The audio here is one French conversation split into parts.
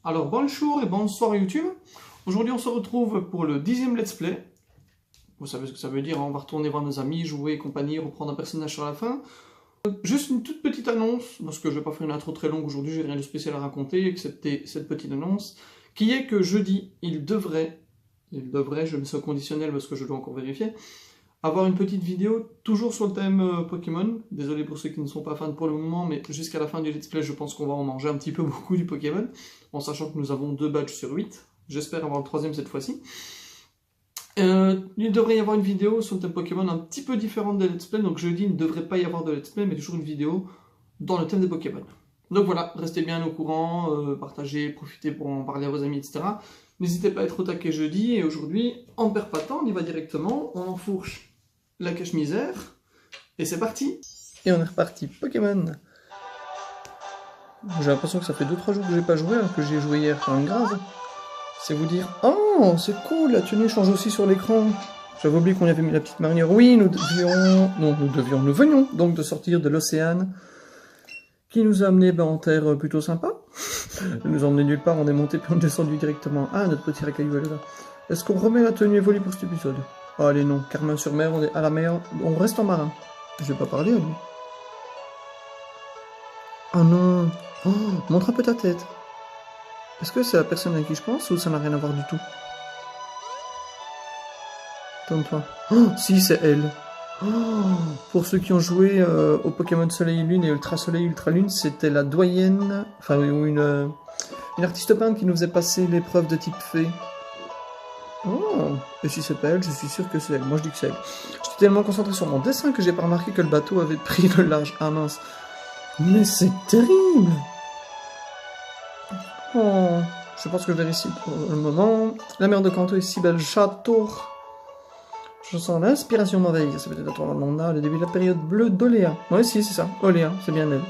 Alors bonjour et bonsoir YouTube. Aujourd'hui on se retrouve pour le 10e let's play. Vous savez ce que ça veut dire, hein, on va retourner voir nos amis, jouer et compagnie, reprendre un personnage sur la fin. Juste une toute petite annonce, parce que je vais pas faire une intro très longue aujourd'hui, j'ai rien de spécial à raconter, excepté cette petite annonce, qui est que jeudi, il devrait, je mets ça au conditionnel parce que je dois encore vérifier, avoir une petite vidéo, toujours sur le thème Pokémon. Désolé pour ceux qui ne sont pas fans pour le moment, mais jusqu'à la fin du let's play, je pense qu'on va en manger un petit peu beaucoup du Pokémon, en sachant que nous avons 2 badges sur 8. J'espère avoir le 3e cette fois-ci. Il devrait y avoir une vidéo sur le thème Pokémon un petit peu différente des let's play, donc jeudi, il ne devrait pas y avoir de let's play, mais toujours une vidéo dans le thème des Pokémon. Donc voilà, restez bien au courant, partagez, profitez pour en parler à vos amis, etc. N'hésitez pas à être au taquet jeudi, et aujourd'hui, on ne perd pas de temps, on y va directement, on enfourche la cache-misère, et c'est parti. Et on est reparti, Pokémon. J'ai l'impression que ça fait 2-3 jours que j'ai pas joué, alors que j'ai joué hier, quand même grave. C'est vous dire, oh, c'est cool, la tenue change aussi sur l'écran. J'avais oublié qu'on y avait mis la petite marinière. Oui, nous venions donc de sortir de l'océan, qui nous a amené en terre plutôt sympa. Elle nous a emmené nulle part, on est monté puis on est descendu directement. Ah, notre petit racaillou, elle est là. Est-ce qu'on remet la tenue évolue pour cet épisode? Oh, allez, non. Carmin-sur-Mer, on est à la mer, on reste en marin. Je vais pas parler à lui. Oh non. Oh, montre un peu ta tête. Est-ce que c'est la personne à qui je pense ou ça n'a rien à voir du tout? Tourne-toi. Oh, si, c'est elle. Oh, pour ceux qui ont joué au Pokémon Soleil et Lune et Ultra Soleil, Ultra Lune, c'était la doyenne, enfin une artiste peintre qui nous faisait passer l'épreuve de type fée. Oh, et si c'est pas elle, je suis sûr que c'est elle. Moi je dis que c'est elle. J'étais tellement concentré sur mon dessin que j'ai pas remarqué que le bateau avait pris le large. Ah mince. Mais c'est terrible. Oh, je pense que je vais ici pour le moment. La mer de Kanto est si belle. Château. Je sens l'inspiration m'envahir. C'est peut-être à toi on a le début de la période bleue d'Oléa. Ouais, si, c'est ça. Oléa, c'est bien elle.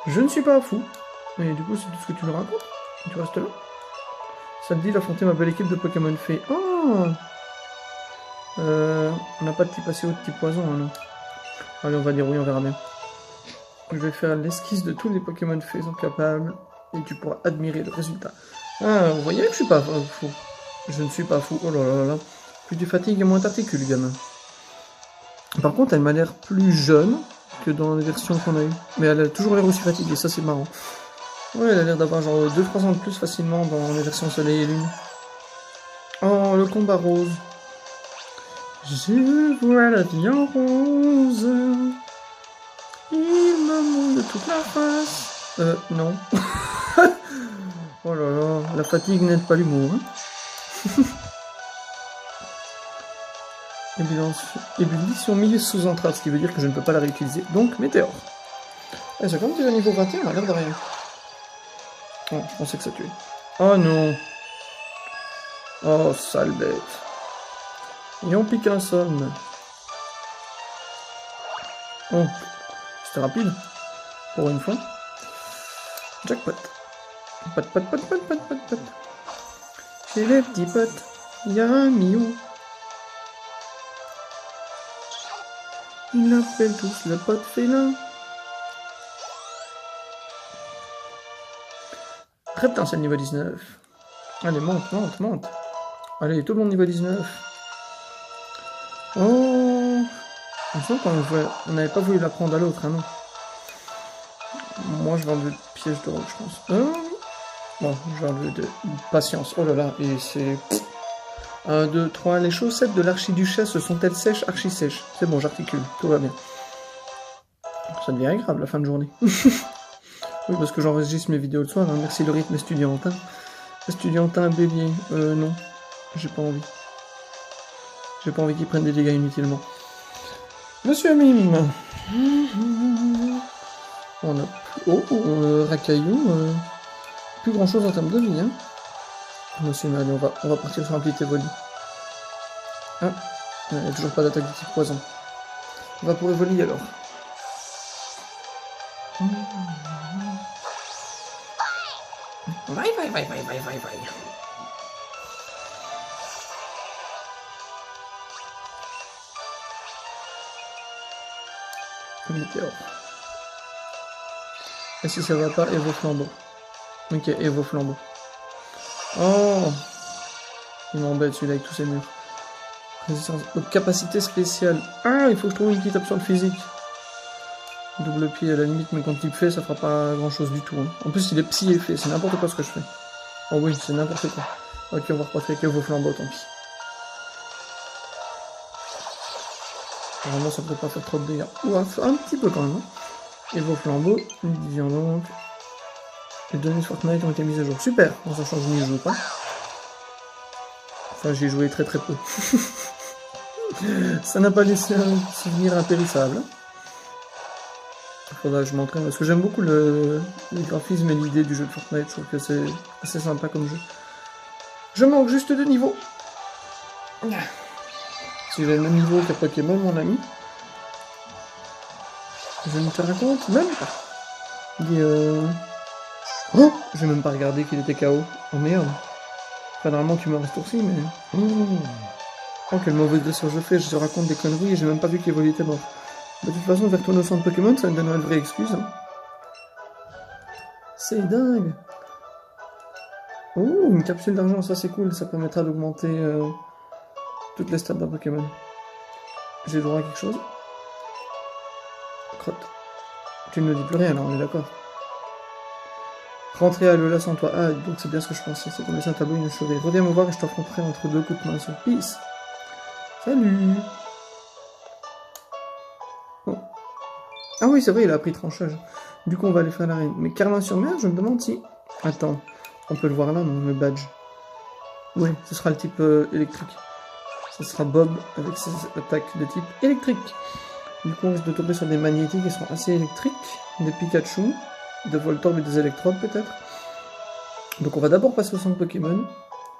Je ne suis pas fou. Et du coup, c'est tout ce que tu me racontes. Tu restes là. Ça te dit d'affronter ma belle équipe de Pokémon Fée. Oh, on n'a pas de type assez haut de type poison, hein, non. Allez, on va dire oui, on verra bien. Je vais faire l'esquisse de tous les Pokémon Fées sont capables. Et tu pourras admirer le résultat. Ah, vous voyez que je suis pas fou. Je ne suis pas fou. Oh là là là. Plus tu fatigues, moins t'articules, gamin. Par contre, elle m'a l'air plus jeune que dans les versions qu'on a eues. Mais elle a toujours l'air aussi fatiguée, ça c'est marrant. Ouais, elle a l'air d'avoir genre 2-3 ans de plus facilement dans les versions Soleil et Lune. Oh, le combat rose. Je vois la vie en rose. Il me monte de toute la face. Non. Oh là là, la fatigue n'aide pas l'humour. Hein. Ébullition milieu sous entrave, ce qui veut dire que je ne peux pas la réutiliser. Donc, météore. Eh, c'est comme déjà niveau 21, à l'air de rien. Oh, je pensais que ça tuait. Oh non. Oh, sale bête. Et on pique un somme. Oh, c'était rapide. Pour une fois. Jackpot. Pot. Chez les petits potes, il y a un miou. Ils l'appellent tous le pote félin. Reptile, c'est le niveau 19. Allez, monte. Allez, tout le monde niveau 19. Oh, il me semble qu'on n'avait pas voulu la prendre à l'autre, hein, non. Moi, je vais enlever le piège de roche, je pense. Bon, je vais enlever de patience. Oh là là, et c'est... 1, 2, 3, les chaussettes de l'archiduchesse sont-elles sèches, archi-sèches? C'est bon, j'articule, tout va bien. Ça devient agréable la fin de journée. Oui, parce que j'enregistre mes vidéos le soir, hein. Merci le rythme estudiantin. Estudiantin, bélier, non, j'ai pas envie. J'ai pas envie qu'ils prennent des dégâts inutilement. Monsieur Mime. On a... Oh, Racaillou, plus grand chose en termes de vie, hein. Monsieur Mime, allez, on va partir sur un petit évolu. Ah, il n'y a toujours pas d'attaque de type poison. On va pour Evoli alors. Vai. Météore. Et si ça va pas, Evo Flambeau. Ok, Evo Flambeau. Oh, il m'embête celui-là avec tous ces murs. Résistance, capacité spéciale. Ah, il faut que je trouve une petite option de physique. Double pied à la limite, mais quand il fait, ça fera pas grand chose du tout. Hein. En plus, il est psy et fait, c'est n'importe quoi ce que je fais. Oh oui, c'est n'importe quoi. Ok, on va repartir avec vos flambeaux, tant pis. Normalement, ça peut pas faire trop de dégâts. Ou un petit peu quand même. Hein. Et vos flambeaux, disons donc. Les données de Fortnite ont été mises à jour. Super, bon, ça change, n'y joue pas. Enfin, j'y ai joué très peu. Ça n'a pas laissé un souvenir impérissable. Faudra que je m'entraîne parce que j'aime beaucoup le graphisme et l'idée du jeu de Fortnite. Je trouve que c'est assez sympa comme jeu. Je manque juste de niveau. Si j'ai le même niveau qu'à Pokémon, mon ami. Je ne te raconte même pas. Il dit oh, j'ai même pas regardé qu'il était KO. Oh merde. Enfin, normalement tu me raccourcis, mais... Oh, quelle mauvaise blessure je fais. Je te raconte des conneries et j'ai même pas vu qu'Evoli était mort. De toute façon, je vais retourner au centre Pokémon, ça me donnerait une vraie excuse. Hein. C'est dingue. Oh, une capsule d'argent, ça c'est cool. Ça permettra d'augmenter toutes les stats d'un Pokémon. J'ai le droit à quelque chose. Crotte. Tu ne me dis plus rien, là, on est d'accord. Rentrer à Lola sans toi. Ah, donc c'est bien ce que je pensais. C'est comme un tableau inachevé. Reviens me voir et je t'affronterai entre deux coups de main sur Peace. Salut. Oh. Ah oui, c'est vrai, il a appris tranchage. Du coup, on va aller faire l'arène. Mais Carlin-sur-Mer, je me demande si... Attends, on peut le voir là, non, le badge. Oui, ce sera le type électrique. Ce sera Bob avec ses attaques de type électrique. Du coup, on risque de tomber sur des magnétiques qui sont assez électriques. Des Pikachu, des Voltorb et des Electrodes peut-être. Donc on va d'abord passer au centre Pokémon.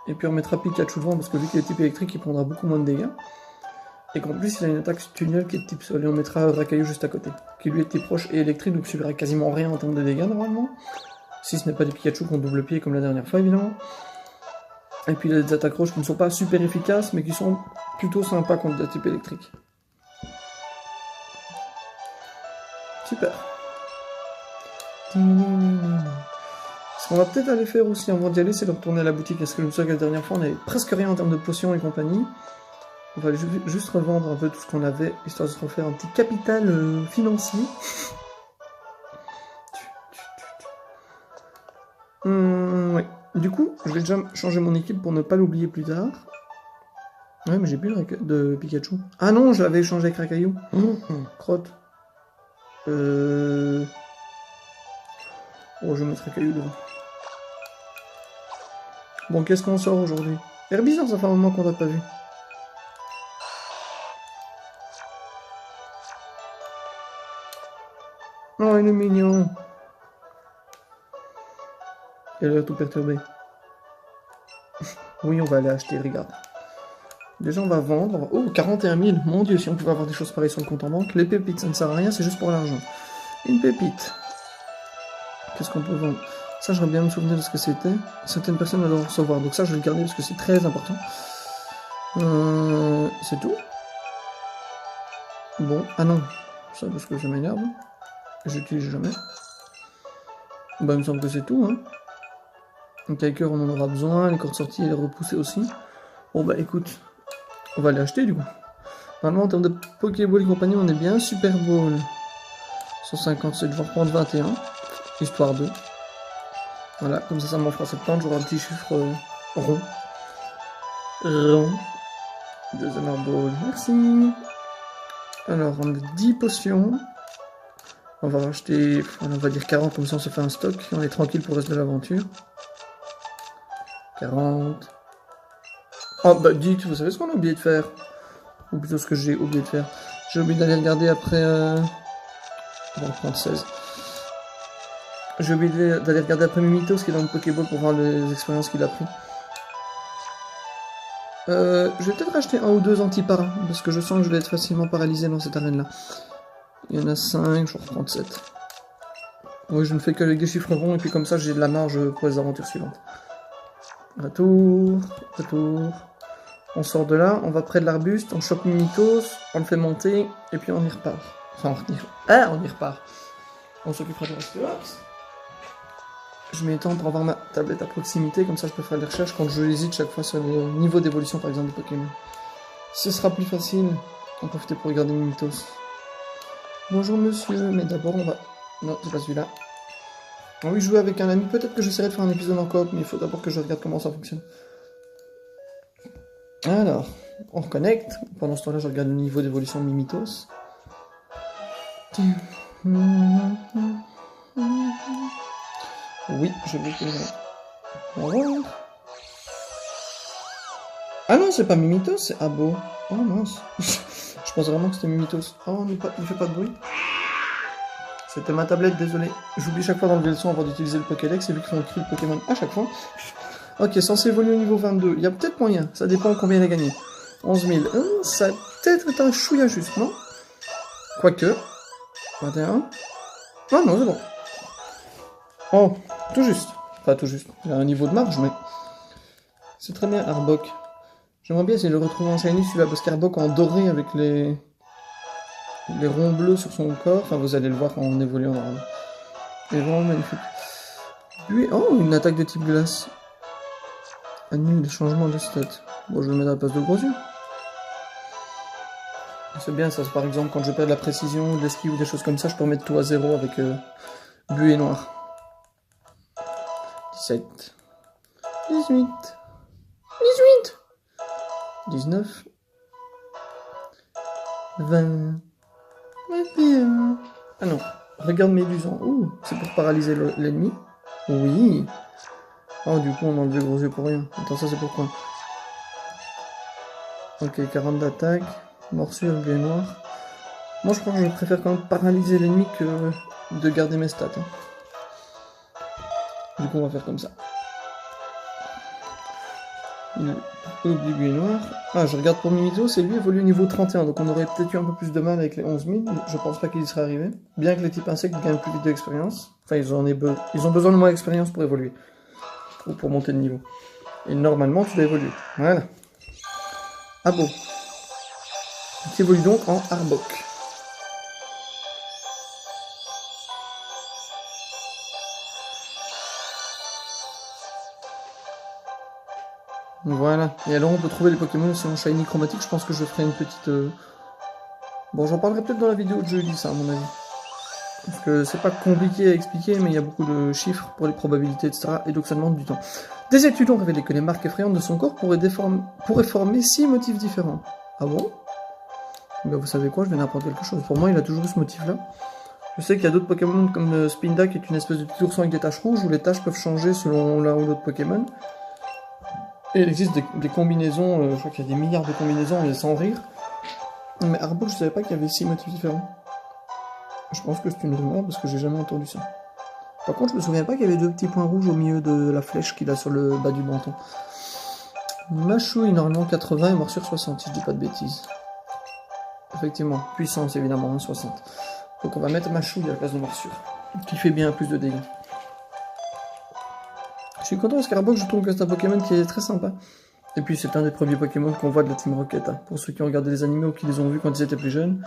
Et puis on mettra Pikachu devant parce que vu qu'il est type électrique, il prendra beaucoup moins de dégâts. Et qu'en plus, il a une attaque tunnel qui est de type sol. Et on mettra Rakaillou juste à côté. Qui lui est type proche et électrique, donc subira quasiment rien en termes de dégâts normalement. Si ce n'est pas des Pikachu qui ont double pied comme la dernière fois, évidemment. Et puis il a des attaques roches qui ne sont pas super efficaces, mais qui sont plutôt sympas contre des types électriques. Super. Ce qu'on va peut-être aller faire aussi avant d'y aller, c'est de retourner à la boutique. Parce que je me souviens que la dernière fois, on avait presque rien en termes de potions et compagnie. On va juste revendre un peu tout ce qu'on avait, histoire de se refaire un petit capital financier. Ouais. Du coup, je vais déjà changer mon équipe pour ne pas l'oublier plus tard. Ouais, mais j'ai plus de Pikachu. Ah non, je l'avais échangé avec Rakaillou. Crotte. Oh, je vais mettre Rakaillou devant. Bon, qu'est-ce qu'on sort aujourd'hui? Herbizarre, ça fait un moment qu'on l'a pas vu. Oh, il est mignon. Elle a tout perturbé. Oui, on va aller acheter, regarde. Déjà, on va vendre. Oh, 41 000. Mon Dieu, si on pouvait avoir des choses pareilles sur le compte en banque. Les pépites, ça ne sert à rien, c'est juste pour l'argent. Une pépite. Qu'est-ce qu'on peut vendre? Ça, j'aurais bien me souvenir de ce que c'était. Certaines personnes doivent recevoir. Donc ça, je vais le garder parce que c'est très important. C'est tout. Bon, ah non. Ça, parce que ça m'énerve. J'utilise jamais. Bah, il me semble que c'est tout, hein. Un Kiker, on en aura besoin. Les cordes sorties et les repousser aussi. Bon, bah, écoute. On va les acheter, du coup. Normalement, en termes de Pokéball et compagnie, on est bien. Super Ball. 157, je vais reprendre 21. Histoire de. Voilà, comme ça m'en fera 70. J'aurai un petit chiffre rond. Rond. Deuxième Ball. Merci. Alors, on a 10 potions. On va racheter, on va dire 40, comme ça on se fait un stock. On est tranquille pour le reste de l'aventure. 40. Oh bah dites, vous savez ce qu'on a oublié de faire? Ou plutôt ce que j'ai oublié de faire. J'ai oublié d'aller regarder après... On va en prendre 16. J'ai oublié d'aller regarder après Mimito, ce qui est dans le Pokéball pour voir les expériences qu'il a pris. Je vais peut-être acheter un ou deux anti-para, parce que je sens que je vais être facilement paralysé dans cette arène-là. Il y en a 5, je vais reprendre 7. Oui, je ne fais qu'avec des chiffres ronds, et puis comme ça j'ai de la marge pour les aventures suivantes. Retour, retour. On sort de là, on va près de l'arbuste, on chope Mimitos, on le fait monter, et puis on y repart. Enfin, on y repart. On s'occupera du reste. je m'étends pour avoir ma tablette à proximité, comme ça je peux faire les recherches quand je hésite chaque fois sur le niveau d'évolution par exemple des Pokémon. Ce sera plus facile. On va profiter pour regarder Mimitos. Bonjour monsieur, mais d'abord on va... Non, c'est pas celui-là. Ah oui, jouer avec un ami, peut-être que j'essaierai de faire un épisode en coop, mais il faut d'abord que je regarde comment ça fonctionne. Alors, on reconnecte. Pendant ce temps-là, je regarde le niveau d'évolution de Mimitos. Oui, je veux que... Bonjour. Ah non, c'est pas Mimitos, c'est Abo. Oh mince. Je pense vraiment que c'était Mimitos. Oh, il fait pas de bruit. C'était ma tablette, désolé. J'oublie chaque fois d'enlever le son avant d'utiliser le Pokédex, c'est vu qu'ils font écrire le Pokémon à chaque fois. Ok, censé évoluer au niveau 22. Il y a peut-être moyen, ça dépend combien il a gagné. 11 000. Ça a peut-être été un chouïa juste, non? Quoique. 21. Ah non, c'est bon. Oh, tout juste. Enfin, tout juste. Il a un niveau de marge, mais... C'est très bien, Arbok. J'aimerais bien essayer de le retrouver en shiny, celui-là, parce qu'Arbok en doré avec les ronds bleus sur son corps. Enfin, vous allez le voir en évoluant dans... Il est vraiment magnifique. Lui... Oh, une attaque de type glace. Annule les changements de stats. Bon, je vais le mettre à la place de gros yeux. C'est bien ça, par exemple, quand je perds de la précision, de l'esquive ou des choses comme ça, je peux remettre tout à 0 avec buée noire. 17. 18. 18. 19. 20. 21. Ah non, regarde Médusan. Ouh, c'est pour paralyser l'ennemi. Oui. Oh, du coup, on a enlevé gros yeux pour rien. Attends, ça c'est pourquoi. Ok, 40 d'attaque. Morsure, buée noire. Moi, je crois que je préfère quand même paralyser l'ennemi que de garder mes stats. Hein. Du coup, on va faire comme ça. Il oublie buée noire. Ah, je regarde pour Mimitos, c'est lui évolue au niveau 31, donc on aurait peut-être eu un peu plus de mal avec les 11 000. Je pense pas qu'il y serait arrivé. Bien que les types insectes gagnent plus vite d'expérience. Enfin, ils ont besoin de moins d'expérience pour évoluer. Ou pour monter de niveau. Et normalement, tu dois évoluer. Voilà. Abo. Tu évolues donc en Arbok. Voilà. Et alors, on peut trouver les Pokémon aussi en shiny chromatique. Je pense que je ferai une petite... Bon, j'en parlerai peut-être dans la vidéo de jeudi, ça, à mon avis. Parce que c'est pas compliqué à expliquer, mais il y a beaucoup de chiffres pour les probabilités, etc. Et donc ça demande du temps. Des études ont révélé que les marques effrayantes de son corps pourraient former 6 motifs différents. Ah bon? Ben vous savez quoi, je viens d'apprendre quelque chose. Pour moi, il a toujours eu ce motif-là. Je sais qu'il y a d'autres Pokémon comme Spinda, qui est une espèce de petit ourson avec des taches rouges, où les taches peuvent changer selon l'un ou l'autre Pokémon. Et il existe des combinaisons, je crois qu'il y a des milliards de combinaisons, et sans rire. Mais Arbok, je savais pas qu'il y avait 6 motifs différents. Je pense que c'est une rumeur parce que j'ai jamais entendu ça. Par contre, je me souviens pas qu'il y avait 2 petits points rouges au milieu de la flèche qu'il a sur le bas du menton. Machouille, normalement 80 et morsure 60, si je dis pas de bêtises. Effectivement, puissance évidemment, 60. Donc on va mettre Machouille à la place de morsure, qui fait bien plus de dégâts. Je suis content parce qu'Arbok, je trouve que c'est un Pokémon qui est très sympa. Et puis c'est un des premiers Pokémon qu'on voit de la Team Rocket, hein, pour ceux qui ont regardé les animés ou qui les ont vus quand ils étaient plus jeunes.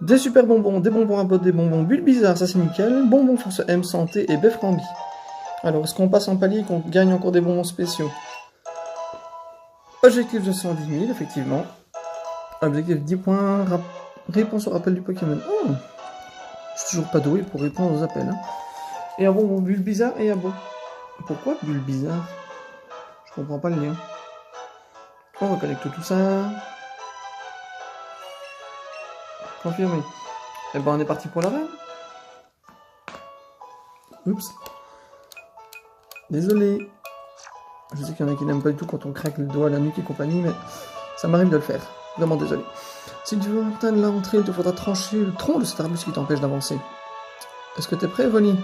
Des super bonbons, des bonbons à botte, des bonbons Bulbizarre, ça c'est nickel. Bonbons Force M, Santé et Beframbi. Alors, est-ce qu'on passe en palier et qu'on gagne encore des bonbons spéciaux? Objectif de 110 000, effectivement. Objectif 10 points, réponse au rappel du Pokémon. Oh, je suis toujours pas doué pour répondre aux appels. Hein. Et un bonbon Bulbizarre et un bon. Pourquoi Bulbizarre? Je comprends pas le lien. On reconnecte tout ça. Confirmé. Et ben on est parti pour la reine. Oups. Désolé. Je sais qu'il y en a qui n'aiment pas du tout quand on craque le doigt à la nuque et compagnie, mais ça m'arrive de le faire. Vraiment désolé. Si tu veux atteindre la rentrée, il te faudra trancher le tronc de cet arbuste qui t'empêche d'avancer. Est-ce que t'es prêt, Evoli?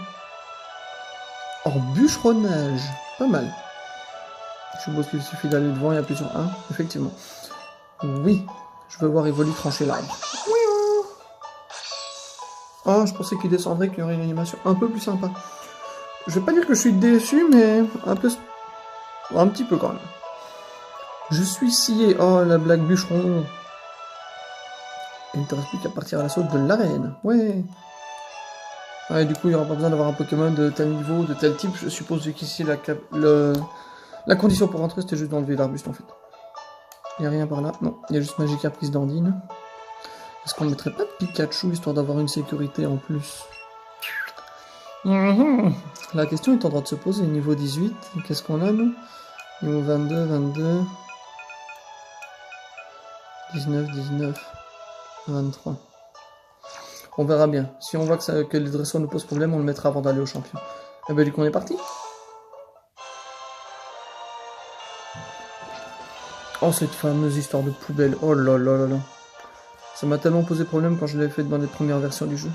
En bûcheronnage. Pas mal. Je suppose qu'il suffit d'aller devant et appuyer sur 1. Effectivement. Oui. Je veux voir Evoli trancher l'arbre. Oh, je pensais qu'il descendrait, qu'il y aurait une animation un peu plus sympa. Je vais pas dire que je suis déçu, mais un peu... un petit peu quand même. Je suis scié. Oh, la blague bûcheron. Il ne te reste plus qu'à partir à l'assaut de l'arène. Ouais. Ouais, du coup, il n'y aura pas besoin d'avoir un Pokémon de tel niveau, de tel type. Je suppose qu'ici, la condition pour rentrer, c'était juste d'enlever l'arbuste, en fait. Il n'y a rien par là. Non, il y a juste Magikarp qui se dandine. Est-ce qu'on mettrait pas de Pikachu, histoire d'avoir une sécurité en plus? La question est en train de se poser. Niveau 18, qu'est-ce qu'on a, nous? Niveau 22, 22... 19, 19... 23... On verra bien. Si on voit que les dresseurs nous posent problème, on le mettra avant d'aller au champion. Et ben du coup on est parti. Oh, cette fameuse histoire de poubelle. Oh là là là là. Ça m'a tellement posé problème quand je l'avais fait dans les premières versions du jeu.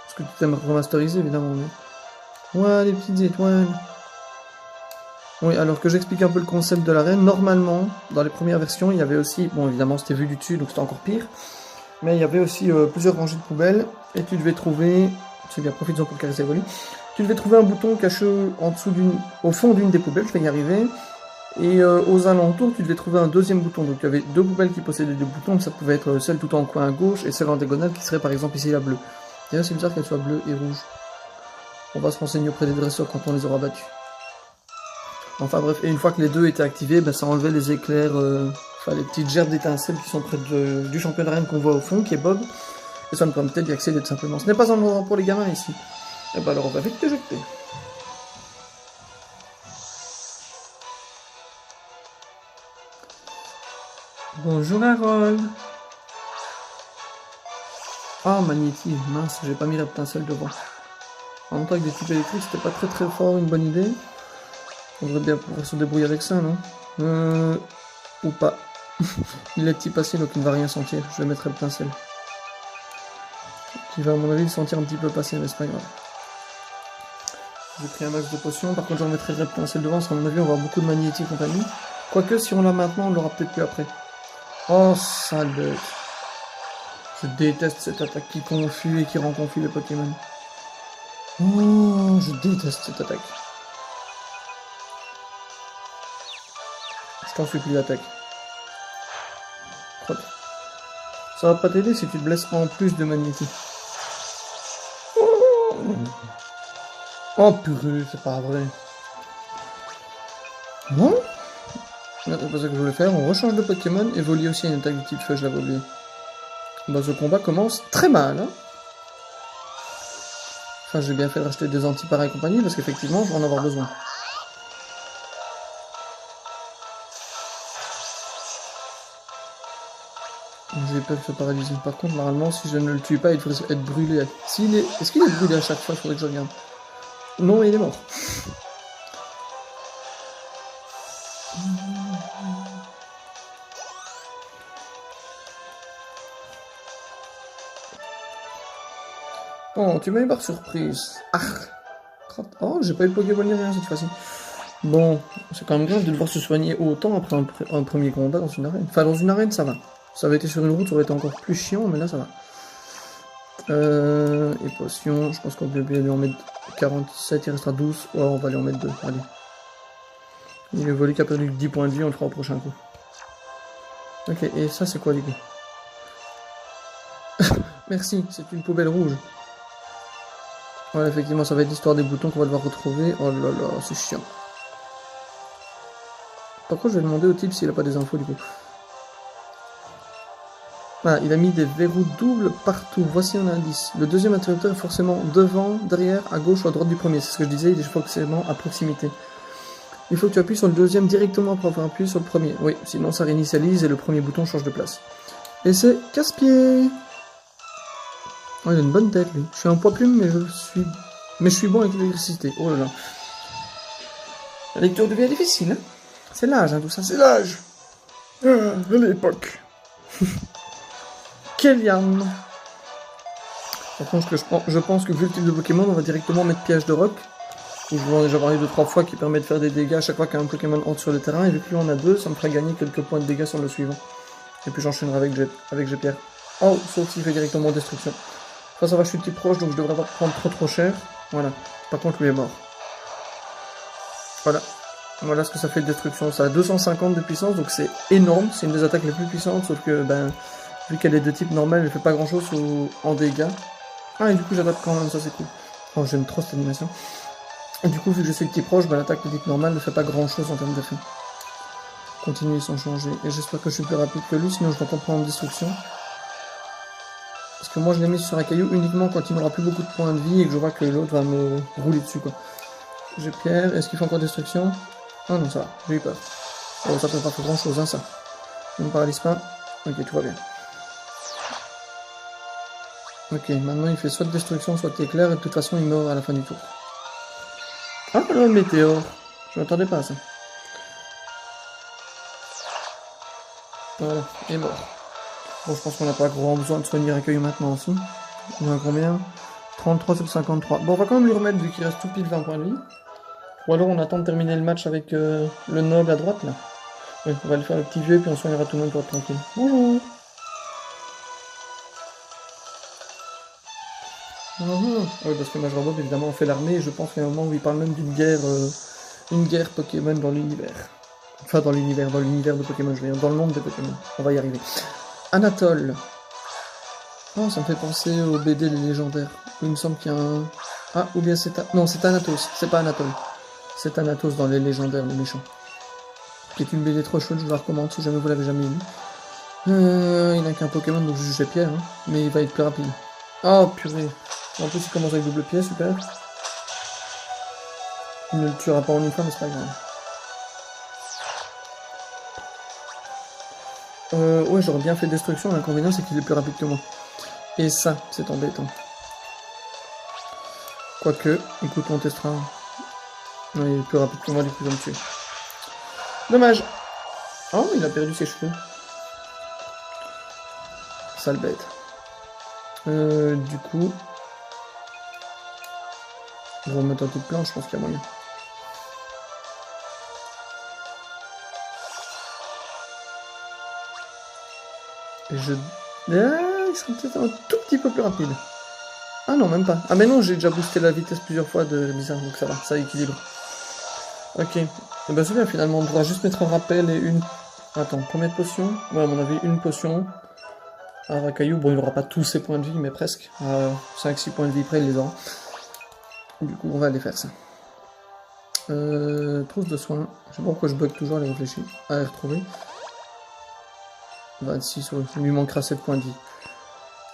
Parce que tout est remasterisé évidemment. Mais... ouais, les petites étoiles. Oui, alors que j'explique un peu le concept de l'arène. Normalement, dans les premières versions, il y avait aussi... bon, évidemment, c'était vu du dessus, donc c'était encore pire. Mais il y avait aussi plusieurs rangées de poubelles, et tu devais trouver, c'est bien, profites-en pour caresser Evoli, tu devais trouver un bouton caché en dessous au fond d'une des poubelles, je vais y arriver, et aux alentours, tu devais trouver un deuxième bouton, donc il y avait deux poubelles qui possédaient deux boutons, ça pouvait être celle tout en coin à gauche, et celle en diagonale qui serait par exemple ici la bleue. D'ailleurs, c'est bizarre qu'elle soit bleue et rouge. On va se renseigner auprès des dresseurs quand on les aura battus. Enfin bref, et une fois que les deux étaient activés, ben, ça enlevait les éclairs... enfin, les petites gerbes d'étincelles qui sont près du champion d'arène qu'on voit au fond, qui est Bob. Et ça nous permettait d'y accéder tout simplement. Ce n'est pas un endroit pour les gamins ici. Et bah alors on va vite déjecter. Bonjour Harold. Ah, Magnéti, mince, j'ai pas mis la pincelle devant. En même temps avec des types électriques, c'était pas très fort une bonne idée. On devrait bien pouvoir se débrouiller avec ça, non? Ou pas. Il est petit passé, donc il ne va rien sentir. Je vais mettre le pincelle. Il va à mon avis le sentir un petit peu passer, mais c'est pas grave. J'ai pris un max de potions, par contre je remettrai le pincelle devant, parce qu'à mon avis on va avoir beaucoup de magnétique et compagnie. Quoique si on l'a maintenant, on l'aura peut-être plus après. Oh, sale bête. Je déteste cette attaque qui confuse et qui rend confus les Pokémon. Oh, je déteste cette attaque. Je t'en fais plus l'attaque. Ça va pas t'aider si tu te blesses en plus de magnétique. Oh purée, c'est pas vrai. Bon. C'est pas ça que je voulais faire. On rechange de Pokémon. Evoli aussi a une attaque de type feu, je l'avais oublié. Bah, ce combat commence très mal. Hein. Enfin, j'ai bien fait de racheter des antiparas et compagnie parce qu'effectivement, je vais en avoir besoin. J'ai peur de se paralyser. Par contre, normalement, si je ne le tue pas, il devrait être brûlé. Est-ce qu'il est brûlé à chaque fois? Il faudrait que je regarde. Non, il est mort. Oh, tu m'as eu par surprise. Ah. Oh, j'ai pas eu de Pokéball ni rien cette fois-ci. Bon, c'est quand même grave de devoir se soigner autant après un premier combat dans une arène. Enfin, dans une arène, ça va. Ça avait été sur une route, ça aurait été encore plus chiant, mais là, ça va. Et potions, je pense qu'on peut lui en mettre 47, il restera 12. Ouais, on va lui en mettre 2, allez. Il est volé qui a perdu 10 points de vie, on le fera au prochain coup. Ok, et ça, c'est quoi, du coup? Merci, c'est une poubelle rouge. Ouais, effectivement, ça va être l'histoire des boutons qu'on va devoir retrouver. Oh là là, c'est chiant. Par contre, je vais demander au type s'il a pas des infos, du coup. Ah, il a mis des verrous doubles partout. Voici un indice. Le deuxième interrupteur est forcément devant, derrière, à gauche ou à droite du premier. C'est ce que je disais, il est forcément à proximité. Il faut que tu appuies sur le deuxième directement pour avoir appuyé sur le premier. Oui, sinon ça réinitialise et le premier bouton change de place. Et c'est casse-pied. Oh, il a une bonne tête, lui. Je suis un poids plume, mais je suis bon avec l'électricité. Oh là là. La lecture devient difficile, hein. C'est l'âge, hein, tout ça. C'est l'âge. Ah, l'époque. Kellyanne. Par contre, je pense que vu le type de Pokémon, on va directement mettre piège de roc. Je vous en ai déjà parlé 2-3 fois, qui permet de faire des dégâts à chaque fois qu'un Pokémon entre sur le terrain. Et vu que lui on a 2, ça me fera gagner quelques points de dégâts sur le suivant. Et puis j'enchaînerai avec G-Pierre. Oh, sauf s'il fait directement destruction. Enfin, ça va, je suis petit proche, donc je devrais pas prendre trop cher. Voilà. Par contre, lui est mort. Voilà. Voilà ce que ça fait de destruction. Ça a 250 de puissance, donc c'est énorme. C'est une des attaques les plus puissantes, sauf que, ben, vu qu'elle est de type normal, elle fait pas grand chose en dégâts. Ah, et du coup, j'adapte quand même, ça c'est cool. Oh, j'aime trop cette animation. Et du coup, vu que je suis le type proche, bah, l'attaque de type normal ne fait pas grand chose en termes d'effet. Continuer sans changer. Et j'espère que je suis plus rapide que lui, sinon je vais comprendre en destruction. Parce que moi, je l'ai mis sur un caillou uniquement quand il n'aura plus beaucoup de points de vie et que je vois que l'autre va me rouler dessus, quoi. J'ai Pierre. Est-ce qu'il fait encore destruction? Ah non, ça va. J'ai eu peur. Oh, ça peut pas faire grand chose, hein, ça. Il ne paralyse pas. Ok, tout va bien. Ok, maintenant il fait soit destruction, soit éclair, et de toute façon il meurt à la fin du tour. Ah, là, le météore. Je m'attendais pas à ça. Voilà, il est mort. Bon, je pense qu'on n'a pas grand besoin de soigner un caillou maintenant aussi. On a combien? 33 sur 53. Bon, on va quand même lui remettre vu qu'il reste tout pile 20 points de vie. Ou alors on attend de terminer le match avec le noble à droite là. Oui, on va aller faire le petit vieux et puis on soignera tout le monde pour être tranquille. Bonjour. Oui, parce que Mage Robot, évidemment, on fait l'armée et je pense qu'il y a un moment où il parle même d'une guerre Pokémon dans l'univers. Enfin, dans l'univers de Pokémon, je veux dire, dans le monde de Pokémon. On va y arriver. Anatole. Oh, ça me fait penser au BD Les Légendaires. Où il me semble qu'il y a un... Ah, ou bien c'est... Non, c'est Thanatos, c'est pas Anatole. C'est Thanatos dans Les Légendaires, le méchant. Qui est une BD trop chouette, je vous la recommande si jamais vous l'avez jamais lu. Il n'a qu'un Pokémon, donc je jugeais Pierre, hein, mais il va être plus rapide. Oh, purée. En plus, il commence avec double pied, super. Il ne le tuera pas en une fois, mais c'est pas grave. Ouais, j'aurais bien fait destruction, l'inconvénient c'est qu'il est plus rapide que moi. Et ça, c'est embêtant. Quoique, écoute, on testera. Ouais, il est plus rapide que moi, du coup, il va me tuer. Dommage. Oh, il a perdu ses cheveux. Sale bête. Du coup... On va remettre un petit plan, je pense qu'il y a moyen. Et je... Ah, il sera peut-être un tout petit peu plus rapide. Ah non, même pas. Ah mais non, j'ai déjà boosté la vitesse plusieurs fois de bizarre, donc ça va, ça équilibre. Ok. Et bah c'est bien, finalement, on devra juste mettre un rappel et une... Attends, combien de potions? Ouais, à mon avis, une potion. Un racaillou, bon, il n'aura pas tous ses points de vie, mais presque. 5-6 points de vie près, il les aura. Du coup, on va aller faire ça. Trousse de soins. Je sais pas pourquoi je bug toujours à les réfléchir. À les retrouver. 26, ouais. Il lui manquera 7 points de vie.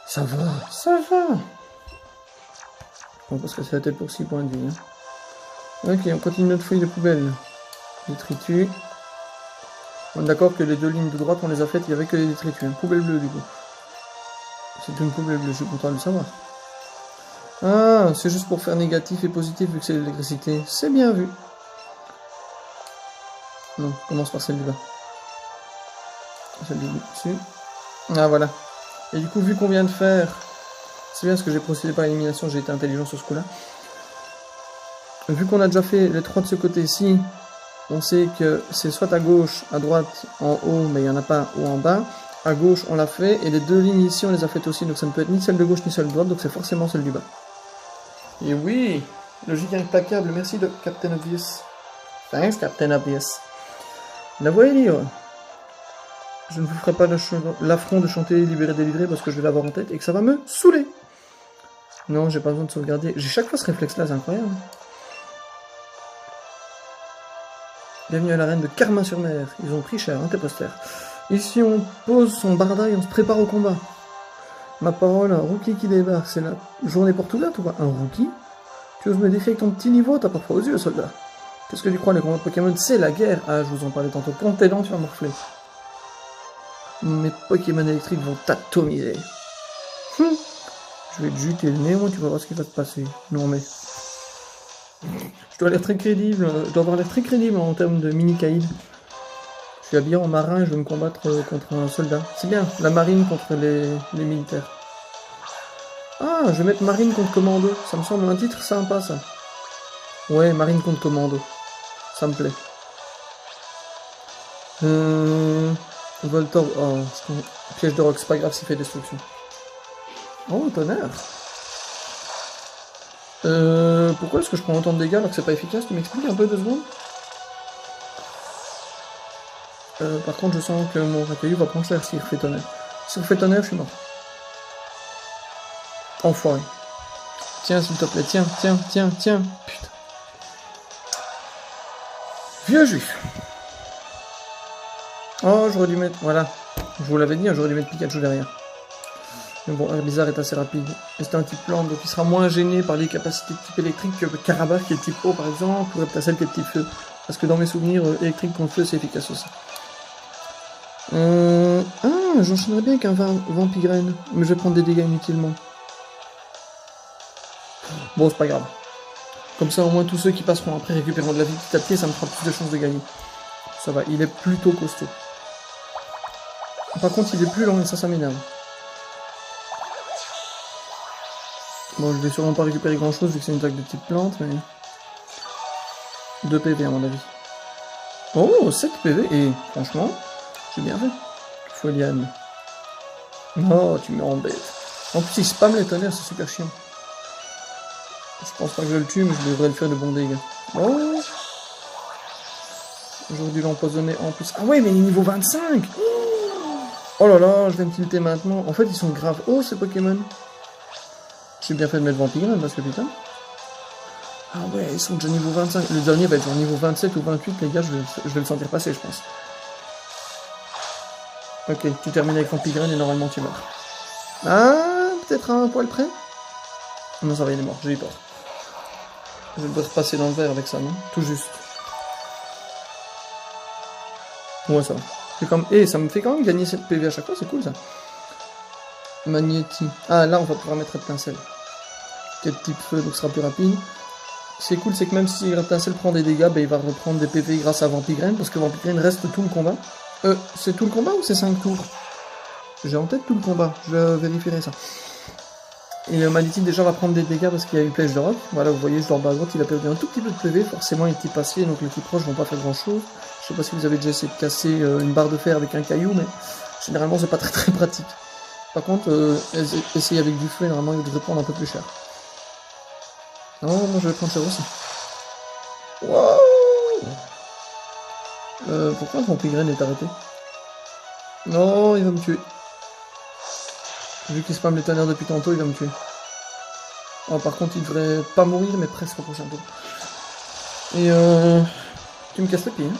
Ça va, ça va. On va se casser la tête pour 6 points de vie. Hein. Ok, on continue notre fouille de poubelle. Détritus. On est d'accord que les deux lignes de droite, on les a faites, il n'y avait que les détritus. Hein. Poubelle bleue, du coup. C'est une poubelle bleue, je suis content de le savoir. Ah, c'est juste pour faire négatif et positif vu que c'est l'électricité. C'est bien vu. Non, commence par celle du bas. Celle du dessus. Ah, voilà. Et du coup, vu qu'on vient de faire... C'est bien parce que j'ai procédé par élimination, j'ai été intelligent sur ce coup-là. Vu qu'on a déjà fait les 3 de ce côté-ci, on sait que c'est soit à gauche, à droite, en haut, mais il n'y en a pas, ou en bas. À gauche, on l'a fait, et les deux lignes ici, on les a faites aussi, donc ça ne peut être ni celle de gauche ni celle de droite, donc c'est forcément celle du bas. Et oui, logique implacable, merci de Captain Obvious. Thanks, Captain Obvious. La voix est libre. Je ne vous ferai pas l'affront de chanter Libéré délivré parce que je vais l'avoir en tête et que ça va me saouler. Non, j'ai pas besoin de sauvegarder. J'ai chaque fois ce réflexe-là, c'est incroyable. Bienvenue à l'arène de Carmin-sur-Mer. Ils ont pris cher, hein, tes posters. Ici, on pose son barda et on se prépare au combat. Ma parole, un rookie qui débarque, c'est la journée porte ouverte ou quoi? Un rookie? Tu oses me défier avec ton petit niveau, t'as pas froid aux yeux, soldat. Qu'est-ce que tu crois, les combats de Pokémon, c'est la guerre? Ah, je vous en parlais tantôt. Prends tes dents, tu vas morfler. Mes Pokémon électriques vont t'atomiser. Je vais te juter le nez, moi, tu vas voir ce qui va te passer. Non, mais... Je dois avoir l'air très crédible en termes de mini-caïd. Je suis habillé en marin et je vais me combattre contre un soldat. C'est bien, la marine contre les militaires. Ah, je vais mettre marine contre commando. Ça me semble un titre sympa, ça. Ouais, marine contre commando. Ça me plaît. Voltor... Oh, piège de rock, c'est pas grave s'il fait destruction. Oh, tonnerre. Pourquoi est-ce que je prends autant de dégâts alors que c'est pas efficace? Tu m'expliques un peu 2 secondes? Par contre, je sens que mon racaillou va prendre cher s'il refait tonnerre. S'il refait tonnerre, je suis mort. Enfoiré. Tiens, s'il te plaît, tiens. Putain. Vieux juif. Oh, j'aurais dû mettre... Voilà. Je vous l'avais dit, j'aurais dû mettre Pikachu derrière. Mais bon, Herbizarre est assez rapide. Et c'est un type plante, donc il sera moins gêné par les capacités de type électrique que Carabat qui est type eau par exemple, ou Reptacel qui est type feu. Parce que dans mes souvenirs, électrique contre feu c'est efficace aussi. Ah, j'enchaînerais bien avec un Vampigraine, mais je vais prendre des dégâts inutilement. Bon, c'est pas grave. Comme ça, au moins, tous ceux qui passeront après récupéreront de la vie petit à petit, ça me fera plus de chances de gagner. Ça va, il est plutôt costaud. Par contre, il est plus lent et ça m'énerve. Bon, je vais sûrement pas récupérer grand chose vu que c'est une attaque de type plante, mais... 2 PV à mon avis. Oh, 7 PV, et franchement, j'ai bien fait. Foliane. Oh, tu m'embêtes. En plus, il spam les tonnerres, c'est super chiant. Je pense pas que je le tue, mais je devrais le faire de bons dégâts. Oh, j'aurais dû l'empoisonner en plus. Ah ouais, mais il est niveau 25. Oh là là, je vais me tilter maintenant. En fait, ils sont graves. Oh, ces Pokémon. J'ai bien fait de mettre Vampigraine parce que putain. Ah ouais, ils sont déjà niveau 25. Le dernier va être genre niveau 27 ou 28, les gars, je vais le sentir passer, je pense. Ok, tu termines avec Vampigraine et normalement tu meurs. Ah, peut-être un poil près. Non, ça va, il est mort, j'ai eu peur. Je dois repasser dans le verre avec ça, non? Tout juste. Ouais, ça va. Et ça me fait quand même gagner 7 PV à chaque fois, c'est cool ça. Magnéti. Ah, là, on va pouvoir mettre Reptacel. Qui est de type feu, donc ce sera plus rapide. C'est cool, c'est que même si Reptacel prend des dégâts, bah, il va reprendre des PV grâce à Vampigraine, parce que Vampigraine reste tout le combat. C'est tout le combat ou c'est 5 tours? J'ai en tête tout le combat, je vérifierai ça. Et le Magnéti déjà va prendre des dégâts parce qu'il y a une flèche de rock. Voilà, vous voyez, je dors bas à droite, il a perdu un tout petit peu de PV, forcément il est type acier, donc les types proches vont pas faire grand chose. Je sais pas si vous avez déjà essayé de casser une barre de fer avec un caillou, mais généralement c'est pas très pratique. Par contre, essayer avec du feu, normalement il devrait prendre un peu plus cher. Non, moi je vais prendre cher aussi. Waouh! Pourquoi Vampigraine est arrêté? Non, il va me tuer. Vu qu'il spam les tonnerres depuis tantôt, il va me tuer. Oh, par contre, il devrait pas mourir, mais presque au prochain tour. Et tu me casses les pieds, hein.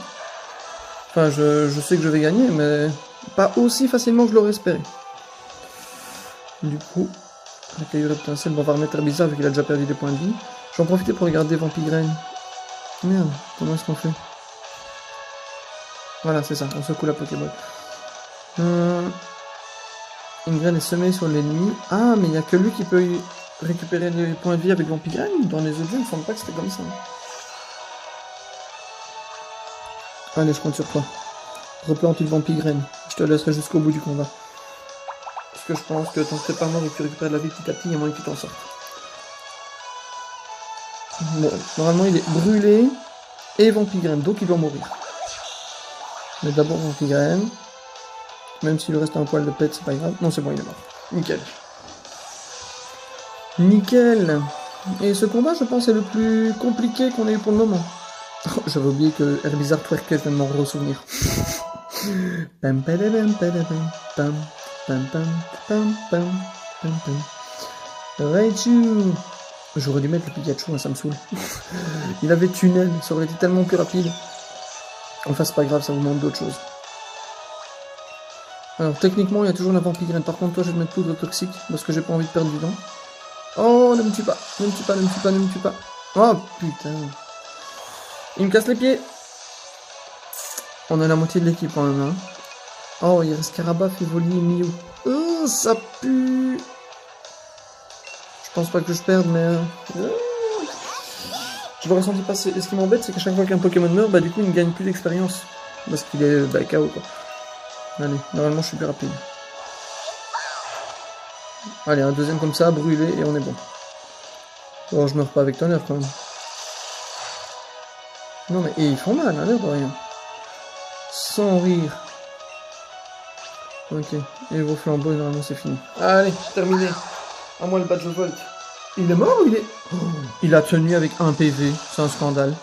Enfin, je sais que je vais gagner, mais pas aussi facilement que je l'aurais espéré. Du coup, la caillou Reptacel, on va remettre Herbizarre vu qu'il a déjà perdu des points de vie. Je vais en profiter pour regarder Vampigraine. Merde, comment est-ce qu'on fait? Voilà, c'est ça, on secoue la Pokéball. Une graine est semée sur l'ennemi. Ah, mais il n'y a que lui qui peut récupérer les points de vie avec Vampigraine. Dans les autres jeux, il me semble pas que c'était comme ça. Allez, je compte sur toi. Replante une Vampigraine. Je te laisserai jusqu'au bout du combat. Parce que je pense que tant que t'es pas mort et que tu récupères de la vie petit à petit, il y a moyen que tu t'en sortes. Bon, normalement il est brûlé et Vampigraine, donc il doit mourir. Mais d'abord Vampigraine. Même s'il lui reste un poil de pète, c'est pas grave. Non, c'est bon, il est mort. Nickel. Nickel. Et ce combat, je pense, est le plus compliqué qu'on ait eu pour le moment. Oh, j'avais oublié que Herbizarre twerkait, je viens de m'en ressouvenir. Pam pam pam pam pam pam pam pam pam. Raichu. J'aurais dû mettre le Pikachu, hein, ça me saoule. Il avait tunnel, ça aurait été tellement plus rapide. Enfin, c'est pas grave, ça vous demande d'autres choses. Alors, techniquement, il y a toujours la Vampigraine. Par contre, toi, je vais te mettre poudre toxique, parce que j'ai pas envie de perdre du temps. Oh, ne me tue pas, ne me tue pas, ne me tue pas, ne me tue pas. Oh, putain. Il me casse les pieds. On a la moitié de l'équipe, quand même, hein. Oh, il reste Carabat, Evoli et Mew. Oh, ça pue. Je pense pas que je perde, mais... Je le ressentis pas. Ce qui m'embête, c'est qu'à chaque fois qu'un Pokémon meurt, bah du coup, il ne gagne plus d'expérience. Parce qu'il est KO, quoi. Allez, normalement je suis plus rapide. Allez, un deuxième comme ça, brûlé, et on est bon. Bon, je meurs pas avec tonnerre quand même. Non mais, et ils font mal, hein, l'air de rien. Sans rire. Ok, et vos flambeaux, normalement c'est fini. Allez, terminé. À moi le badge Volt. Il est mort ou il est... Oh, il a tenu avec 1 PV, c'est un scandale.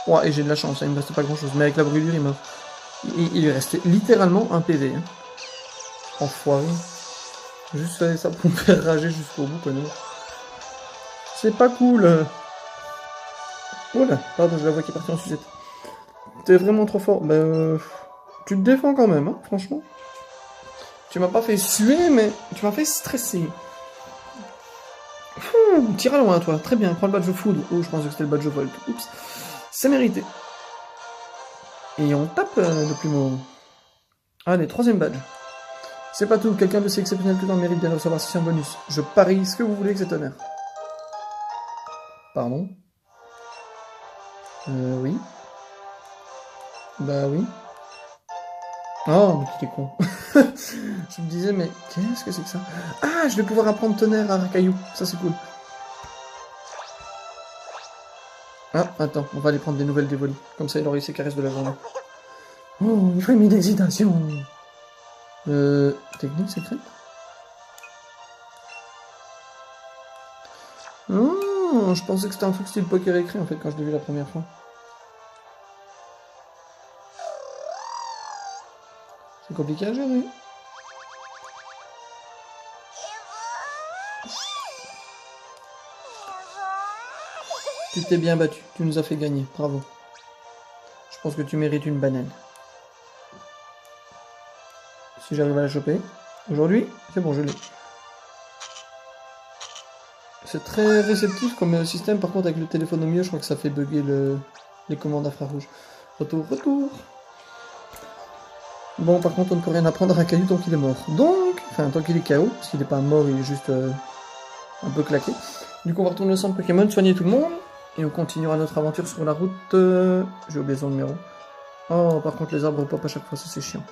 Ouais, et j'ai de la chance, hein, il me reste pas grand chose, mais avec la brûlure il meurt. Il lui restait littéralement 1 PV. Hein. Enfoiré. Juste faire ça pour me faire rager jusqu'au bout, connard. C'est pas cool. Voilà, pardon, je la vois qui est partie en sucette. T'es vraiment trop fort. Ben, tu te défends quand même, hein, franchement. Tu m'as pas fait suer, mais tu m'as fait stresser. Tire à loin, toi. Très bien, prends le badge foudre. Oh, je pensais que c'était le badge volt. Oups. C'est mérité. Et on tape le plumeau. Allez, 3ème badge. C'est pas tout. Quelqu'un de si exceptionnel que dans le mérite bien recevoir si c'est un bonus. Je parie ce que vous voulez que c'est honneur. Pardon. Oui. Bah oui. Oh, mais qui est con. Je me disais, mais qu'est-ce que c'est que ça? Ah, je vais pouvoir apprendre tonnerre à Rakayu. Ça, c'est cool. Ah, attends, on va aller prendre des nouvelles d'Evoli. Comme ça, il aurait eu ses caresses de la journée. Oh, il frémit d'excitation. Technique secrète? Oh, je pensais que c'était un truc style Poké Récré, en fait, quand je l'ai vu la première fois. C'est compliqué à gérer. Tu t'es bien battu, tu nous as fait gagner, bravo. Je pense que tu mérites une banane. Si j'arrive à la choper. Aujourd'hui, c'est bon, je l'ai. C'est très réceptif comme système, par contre avec le téléphone au milieu, je crois que ça fait bugger les commandes infrarouges. Retour, retour. Bon, par contre, on ne peut rien apprendre à Rakayu tant qu'il est mort. Donc, enfin, tant qu'il est KO, parce qu'il n'est pas mort, il est juste un peu claqué. Du coup, on va retourner au centre Pokémon, soigner tout le monde, et on continuera notre aventure sur la route. J'ai oublié son numéro. Oh, par contre, les arbres pop à chaque fois, ça c'est chiant.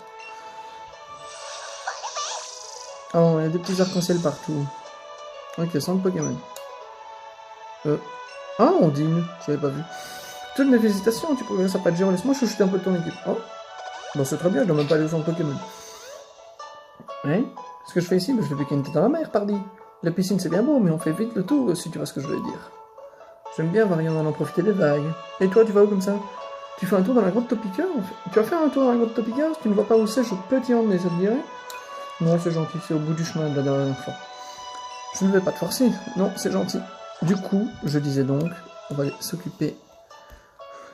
Oh, il y a des petits arcs-en-ciel partout. Ok, centre Pokémon. Ah, Ondine, j'avais pas vu. Toutes mes félicitations, tu progresses à pas de géant, laisse-moi chouchouter un peu de ton équipe. Oh, bon, c'est très bien, je dois même pas aller au centre Pokémon. Hein? Ce que je fais ici, je fais piquer une tête dans la mer, pardi. La piscine c'est bien beau, mais on fait vite le tour, si tu vois ce que je veux dire. J'aime bien variant en profiter des vagues. Et toi, tu vas où comme ça? Tu fais un tour dans la grotte Topiqueur en fait. Tu vas faire un tour dans la grotte Topiqueur? Si tu ne vois pas où c'est, je peux t'y emmener, ça te dirait? Non, c'est gentil, c'est au bout du chemin de la dernière fois. Je ne vais pas te forcer, non, c'est gentil. Du coup, je disais donc, on va s'occuper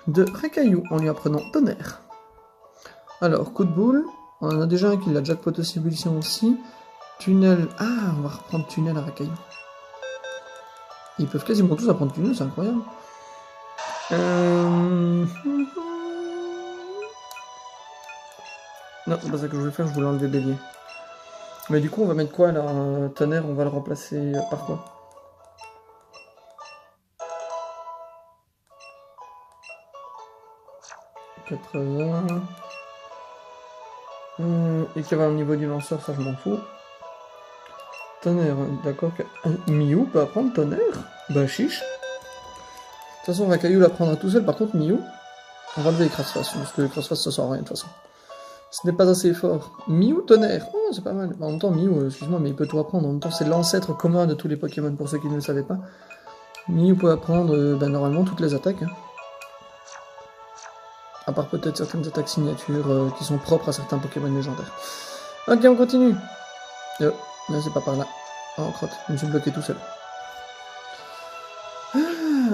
de Rakayu en lui apprenant tonnerre. Alors, coup de boule, on en a déjà un qui l'a jackpot aussi, ébullition aussi. Tunnel, ah, on va reprendre tunnel à Rakayu. Ils peuvent quasiment tous apprendre tunnel, c'est incroyable. Non, c'est pas ça que je voulais faire, je voulais enlever bélier. Mais du coup, on va mettre quoi là? Tonnerre, on va le remplacer par quoi? Équivalent au niveau du lanceur, ça je m'en fous. Tonnerre, d'accord. Miou peut apprendre tonnerre? Bah chiche. De toute façon, Rakayu l'apprendra tout seul. Par contre, Miou, on va lever les crasse-face, parce que les crasse-face ça sert à rien de toute façon. Ce n'est pas assez fort. Miou tonnerre, oh c'est pas mal. En même temps, Miou, excuse-moi, mais il peut tout apprendre. En même temps, c'est l'ancêtre commun de tous les Pokémon, pour ceux qui ne le savaient pas. Miou peut apprendre normalement toutes les attaques. Hein. À part peut-être certaines attaques signatures qui sont propres à certains Pokémon légendaires. Ok, on continue. Non, c'est pas par là. Oh, crotte, je me suis bloqué tout seul.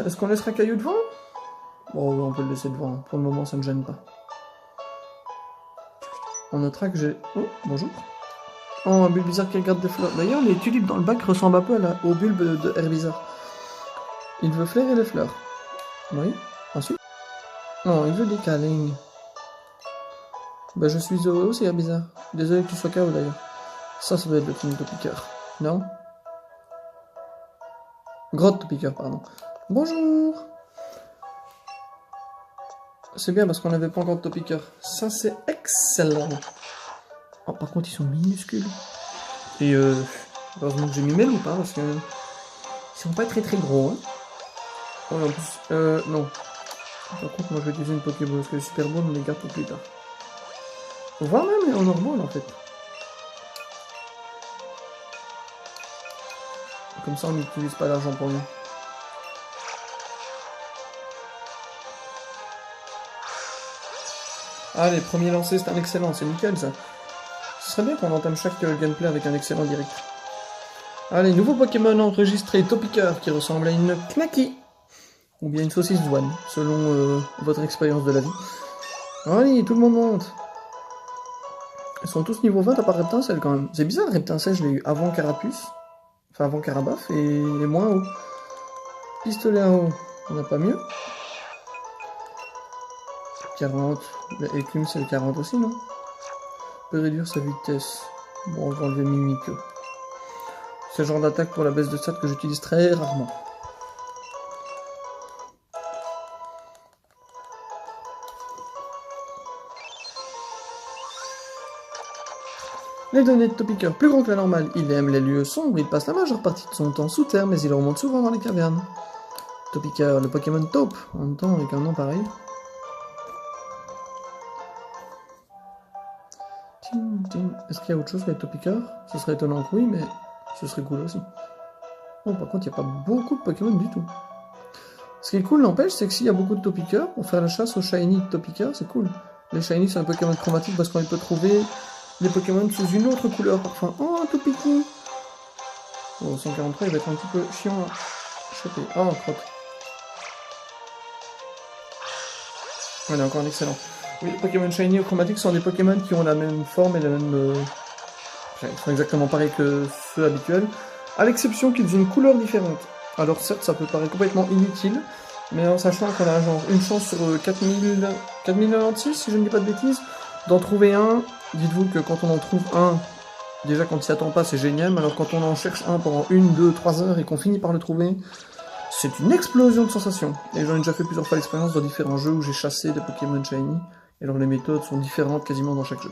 Est-ce qu'on laissera Caillou devant? Bon, oui, on peut le laisser devant. Pour le moment, ça ne gêne pas. On notera que j'ai... Oh, bonjour. Oh, un Bulbizarre qui regarde des fleurs. D'ailleurs, les tulipes dans le bac ressemblent un peu au bulbe de Herbizarre. Il veut flairer les fleurs. Oui. Ensuite. Non, il veut des câlins. Bah, je suis heureux aussi, Herbizarre. Désolé que tu sois KO d'ailleurs. Ça doit être le film Topiqueur. Non? Grotte Topiqueur, pardon. Bonjour. C'est bien parce qu'on n'avait pas encore de Topiqueur. Ça, c'est excellent. Oh, par contre, ils sont minuscules. Et heureusement que j'ai mis mes loups, hein, parce que ils sont pas très très gros. Hein. Oh, en plus, non. Par contre, moi je vais utiliser une Pokéball parce que les Super Balls, on les garde pour plus tard. Voire même en normal en fait. Comme ça, on n'utilise pas d'argent pour nous. Allez, premier lancé, c'est un excellent, c'est nickel ça. Ce serait bien qu'on entame chaque gameplay avec un excellent direct. Allez, nouveau Pokémon enregistré, Topiqueur, qui ressemble à une Knacky. Ou bien une saucisse douane, selon votre expérience de la vie. Allez, tout le monde monte. Ils sont tous niveau 20 à part Reptincelle quand même. C'est bizarre, Reptincelle, je l'ai eu avant Carapuce. Enfin, avant Carabaf, et moins haut. Pistolet en haut, on n'a pas mieux. 40. L'écume, c'est le 40 aussi, non? On peut réduire sa vitesse. Bon, on va enlever Mimikyu. C'est le genre d'attaque pour la baisse de stats que j'utilise très rarement. Les données de Topiqueur, plus grand que la normale, il aime les lieux sombres, il passe la majeure partie de son temps sous terre, mais il remonte souvent dans les cavernes. Topiqueur, le Pokémon taupe, en même temps avec un nom pareil. Est-ce qu'il y a autre chose avec Topiqueur? Ce serait étonnant que oui, mais ce serait cool aussi. Bon, par contre, il n'y a pas beaucoup de Pokémon du tout. Ce qui est cool, n'empêche, c'est que s'il y a beaucoup de Topiqueur, pour faire la chasse aux Shiny de Topiqueur, c'est cool. Les Shiny, c'est un Pokémon chromatique parce qu'on peut trouver des Pokémon sous une autre couleur parfois. Oh, un Topiqueur! Bon, 143, il va être un petit peu chiant à choper. Oh, crotte. Voilà, encore un excellent. Oui, les Pokémon Shiny ou chromatiques sont des Pokémon qui ont la même forme et la même... Ils sont exactement pareils que ceux habituels, à l'exception qu'ils ont une couleur différente. Alors certes, ça peut paraître complètement inutile, mais en sachant qu'on a genre une chance sur 4096, si je ne dis pas de bêtises, d'en trouver un, dites-vous que quand on en trouve un, déjà quand on s'y attend pas, c'est génial, mais alors quand on en cherche un pendant 1, 2, 3 heures et qu'on finit par le trouver, c'est une explosion de sensations. Et j'en ai déjà fait plusieurs fois l'expérience dans différents jeux où j'ai chassé des Pokémon Shiny, et alors les méthodes sont différentes quasiment dans chaque jeu.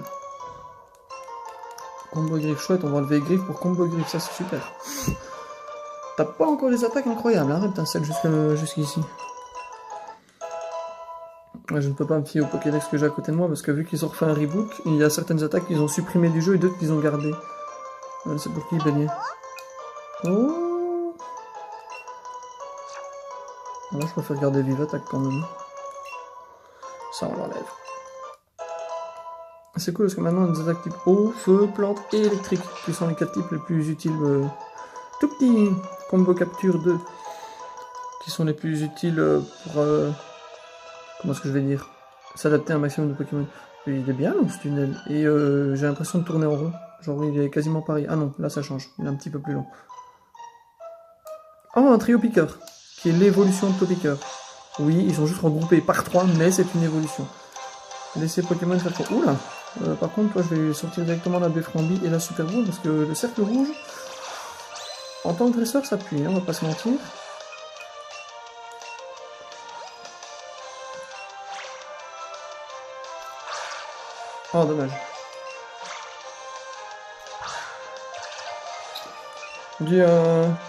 Combo griffe chouette, on va enlever griffe pour combo griffe, ça c'est super. T'as pas encore des attaques incroyables, hein, Reptincelle, jusqu'ici. Ouais, je ne peux pas me fier au Pokédex que j'ai à côté de moi, parce que vu qu'ils ont refait un reboot, il y a certaines attaques qu'ils ont supprimées du jeu et d'autres qu'ils ont gardées. C'est pour qui baigner. Oh, moi je préfère garder vive attaque quand même. Ça on l'enlève. C'est cool parce que maintenant on a des attaques type eau, feu, plante et électrique, qui sont les 4 types les plus utiles. Tout petit combo capture 2, qui sont les plus utiles pour... comment est-ce que je vais dire? S'adapter à un maximum de Pokémon. Il est bien long ce tunnel, et j'ai l'impression de tourner en rond. Genre il est quasiment pareil. Ah non, là ça change, il est un petit peu plus long. Oh, un trio piqueur, qui est l'évolution de Topiqueur. Oui, ils sont juste regroupés par 3, mais c'est une évolution. Laissez Pokémon faire quoi? Oula! Par contre, toi, je vais sortir directement la Beframbi et la Super Boule, parce que le cercle rouge, en tant que dresseur, ça pue, hein, on va pas se mentir. Oh, dommage. On dit,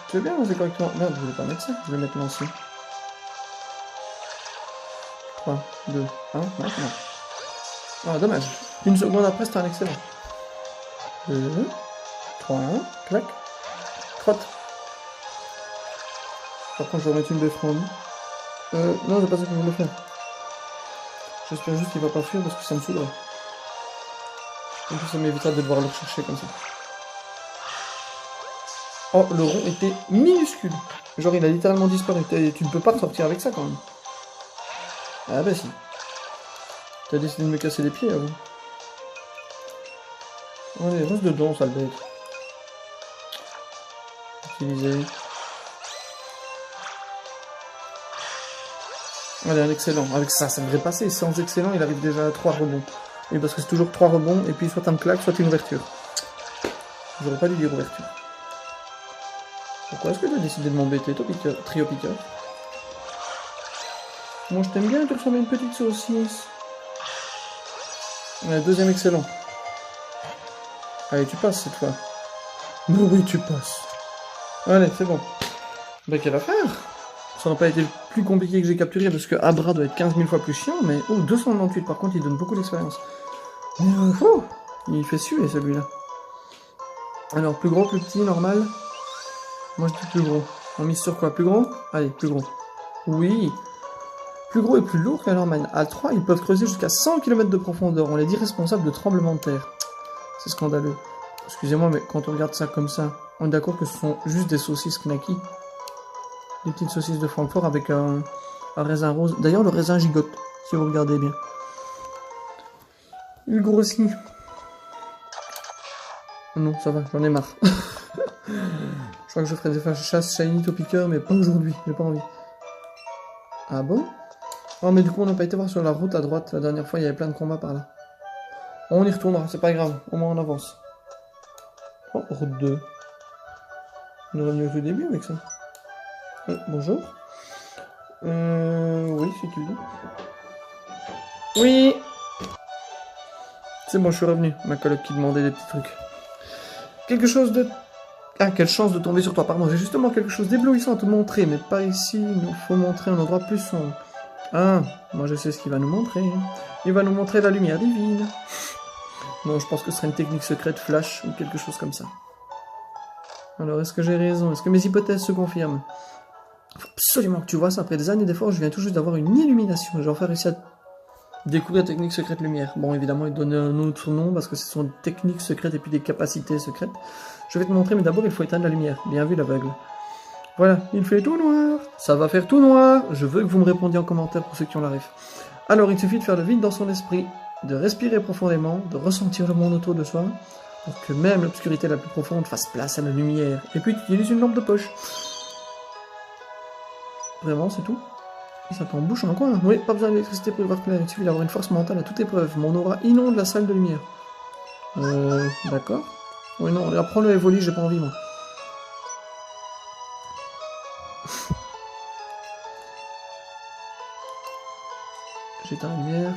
tu veux bien lancer correctement? Merde, je voulais pas mettre ça, je vais mettre lancer. 3, 2, 1, maintenant. Ah, dommage. Une seconde après, c'était un excellent. 2, 3, clac. Trotte. Par contre, je vais remettre une Beframbi. Non, c'est pas ça que je voulais faire. J'espère juste qu'il va pas fuir parce que ça me saoulera. En plus, ça m'évitera de devoir le rechercher comme ça. Oh, le rond était minuscule. Genre, il a littéralement disparu. Tu ne peux pas te sortir avec ça quand même. Ah bah si. T'as décidé de me casser les pieds, vous. Allez, reste dedans, sale bête. Utiliser. Allez, un excellent. Avec ça, ça devrait passer. Sans excellent, il arrive déjà à 3 rebonds. Et parce que c'est toujours 3 rebonds, et puis soit un claque, soit une ouverture. J'aurais pas dû dire ouverture. Pourquoi est-ce que tu as décidé de m'embêter, toi, trio piqueur? Moi, je t'aime bien, tu ressembles à une petite saucisse. Deuxième excellent. Allez, tu passes cette fois. Mais oui, tu passes. Allez, c'est bon. Bah, quelle affaire! Ça n'a pas été le plus compliqué que j'ai capturé parce que Abra doit être 15 000 fois plus chiant, mais... Oh, 298, par contre, il donne beaucoup d'expérience. Mais il fait suer, celui-là. Alors, plus gros, plus petit, normal. Moi, je dis plus gros. On mise sur quoi? Plus gros? Allez, plus gros. Oui. Plus gros et plus lourd que la normale. À 3, ils peuvent creuser jusqu'à 100 km de profondeur. On les dit responsables de tremblements de terre. C'est scandaleux. Excusez-moi, mais quand on regarde ça comme ça, on est d'accord que ce sont juste des saucisses knacky. Des petites saucisses de Francfort avec un raisin rose. D'ailleurs, le raisin gigote, si vous regardez bien. Il grossit. Non, ça va, j'en ai marre. Je crois que je ferai des chasses shiny au piqueur, mais pas aujourd'hui, j'ai pas envie. Ah bon? Oh, mais du coup, on n'a pas été voir sur la route à droite. La dernière fois, il y avait plein de combats par là. On y retournera, c'est pas grave, au moins on avance. Oh, route 2. On est revenu au tout début avec ça. Bonjour. Oui, c'est qui? Oui. C'est bon, je suis revenu. Ma coloc qui demandait des petits trucs. Quelque chose de... Ah, quelle chance de tomber sur toi, pardon. J'ai justement quelque chose d'éblouissant à te montrer, mais pas ici. Il nous faut montrer un endroit plus sombre. Ah, moi je sais ce qu'il va nous montrer. Il va nous montrer la lumière divine. Non, je pense que ce serait une technique secrète flash ou quelque chose comme ça. Alors, est-ce que j'ai raison? Est-ce que mes hypothèses se confirment? Faut absolument que tu vois ça. Après des années d'efforts, je viens tout juste d'avoir une illumination. J'ai enfin réussi à découvrir la technique secrète lumière. Bon, évidemment, il donne un autre nom parce que ce sont des techniques secrètes et puis des capacités secrètes. Je vais te montrer, mais d'abord, il faut éteindre la lumière. Bien vu, l'aveugle. Voilà, il fait tout noir. Ça va faire tout noir. Je veux que vous me répondiez en commentaire pour ceux qui ont la ref. Alors, il suffit de faire le vide dans son esprit, de respirer profondément, de ressentir le monde autour de soi, pour que même l'obscurité la plus profonde fasse place à la lumière. Et puis, tu utilises une lampe de poche. Vraiment, c'est tout? Ça t'embouche en coin. Oui, pas besoin d'électricité pour y voir clair. Il suffit d'avoir une force mentale à toute épreuve. Mon aura inonde la salle de lumière. D'accord. Oui, non, apprends-le Evoli, j'ai pas envie, moi. J'éteins la lumière.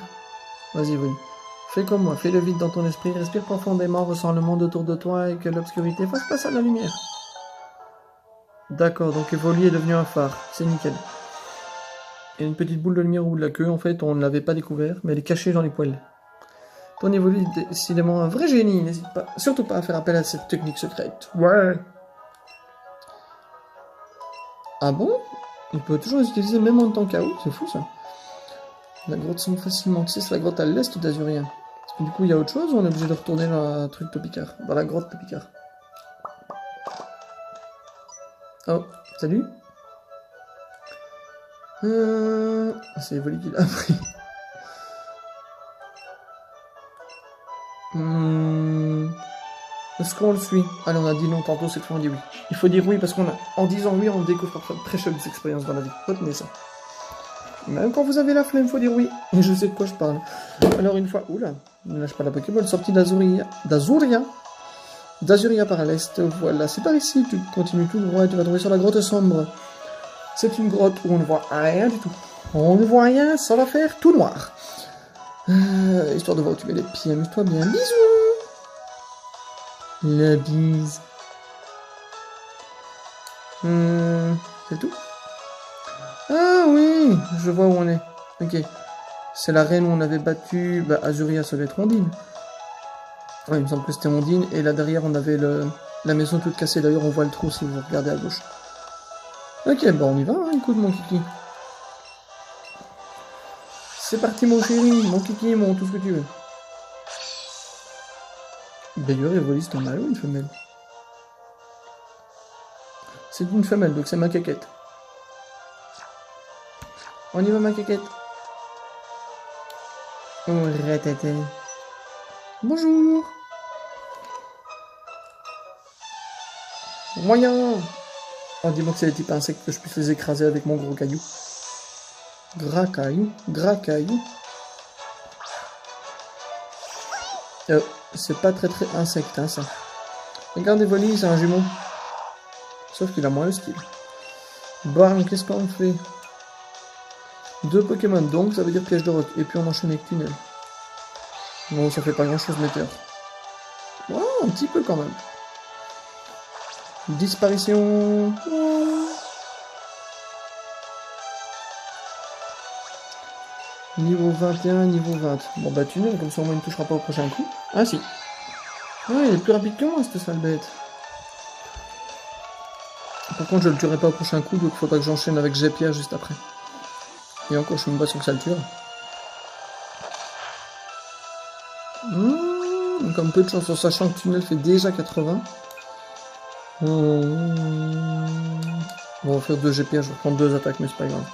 Vas-y, Evoli. Fais comme moi, fais le vide dans ton esprit, respire profondément, ressens le monde autour de toi et que l'obscurité fasse place à la lumière. D'accord, donc Evoli est devenu un phare. C'est nickel. Il y a une petite boule de lumière au bout de la queue, en fait, on ne l'avait pas découvert, mais elle est cachée dans les poils. Ton Evoli est décidément un vrai génie, n'hésite pas, surtout pas à faire appel à cette technique secrète. Ouais. Ah bon? Il peut toujours les utiliser même en tant qu'AO, c'est fou ça. La grotte semble facilement, tu sais, c'est la grotte à l'est d'Azurien. Du coup, il y a autre chose ou on est obligé de retourner dans la truc Topicard? Dans la grotte Topicard. Oh, salut. C'est Evoli qui l'a appris. Est-ce qu'on le suit? Allez, on a dit non tantôt, cette fois on dit oui. Il faut dire oui parce en disant oui, on découvre parfois de très chouettes expériences dans la vie. Retenez ça. Même quand vous avez la flemme, il faut dire oui. Et je sais de quoi je parle. Alors une fois, oula, ne lâche pas la Pokéball, sortie d'Azuria par l'est. Voilà, c'est par ici. Tu continues tout droit et tu vas tomber sur la grotte sombre. C'est une grotte où on ne voit rien du tout. On ne voit rien, ça va faire tout noir. Histoire de voir où tu mets les pieds, amuse-toi bien. Bisous. La bise. C'est tout? Ah oui, je vois où on est. Ok. C'est la reine où on avait battu Azuria, ça devait être Ondine. Ouais, il me semble que c'était Ondine. Et là derrière, on avait la maison toute cassée. D'ailleurs, on voit le trou si vous regardez à gauche. Ok, bon, on y va, hein, écoute mon kiki. C'est parti mon chéri, mon kiki, mon tout ce que tu veux. D'ailleurs, Evoli, c'est un mâle ou une femelle? C'est une femelle, donc c'est ma caquette. On y va ma caquette. Oh, ratatata. Bonjour. Moyen. Oh, dis-moi que c'est les types insectes que je puisse les écraser avec mon gros caillou. Gras caillou. C'est pas très insecte, hein, ça. Regardez Evoli, c'est un jumeau. Sauf qu'il a moins le style. Bon, qu'est-ce qu'on fait? 2 Pokémon, donc ça veut dire piège de roc. Et puis on enchaîne avec tunnel. Bon, ça fait pas grand chose, Météor. Oh, un petit peu quand même. Disparition. Oh. Niveau 21, niveau 20. Bon bah tunnel, comme ça au moins il ne touchera pas au prochain coup. Ah si. Ah, il est plus rapide que moi, cette sale bête. Par contre, je le tuerai pas au prochain coup, donc il faudra que j'enchaîne avec Jet-Pierre juste après. Et encore, je suis même pas sûr que ça le tuera. Donc un peu de chance en sachant que tunnel fait déjà 80. Bon, on va faire 2 GP, je vais prendre 2 attaques, mais c'est pas grave.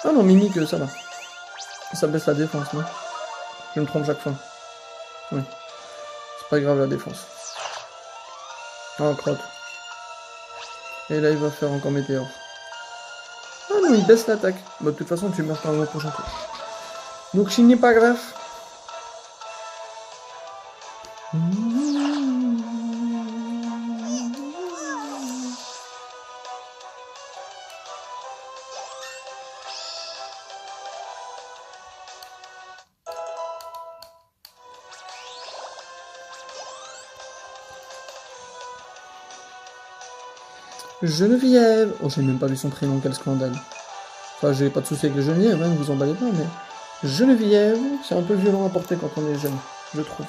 Ah non, Mimic, ça va. Ça baisse la défense, non? Je me trompe chaque fois. Oui. C'est pas grave la défense. Ah, crotte. Et là, il va faire encore météore. Ah non, il baisse l'attaque. Bah, de toute façon, tu meurs par le prochain tour. Donc, ce n'est pas grave. Geneviève. Oh, j'ai même pas vu son prénom, quel scandale. Enfin, j'ai pas de souci avec les Geneviève, hein, vous emballez pas, mais... Geneviève, c'est un peu violent à porter quand on est jeune, je trouve.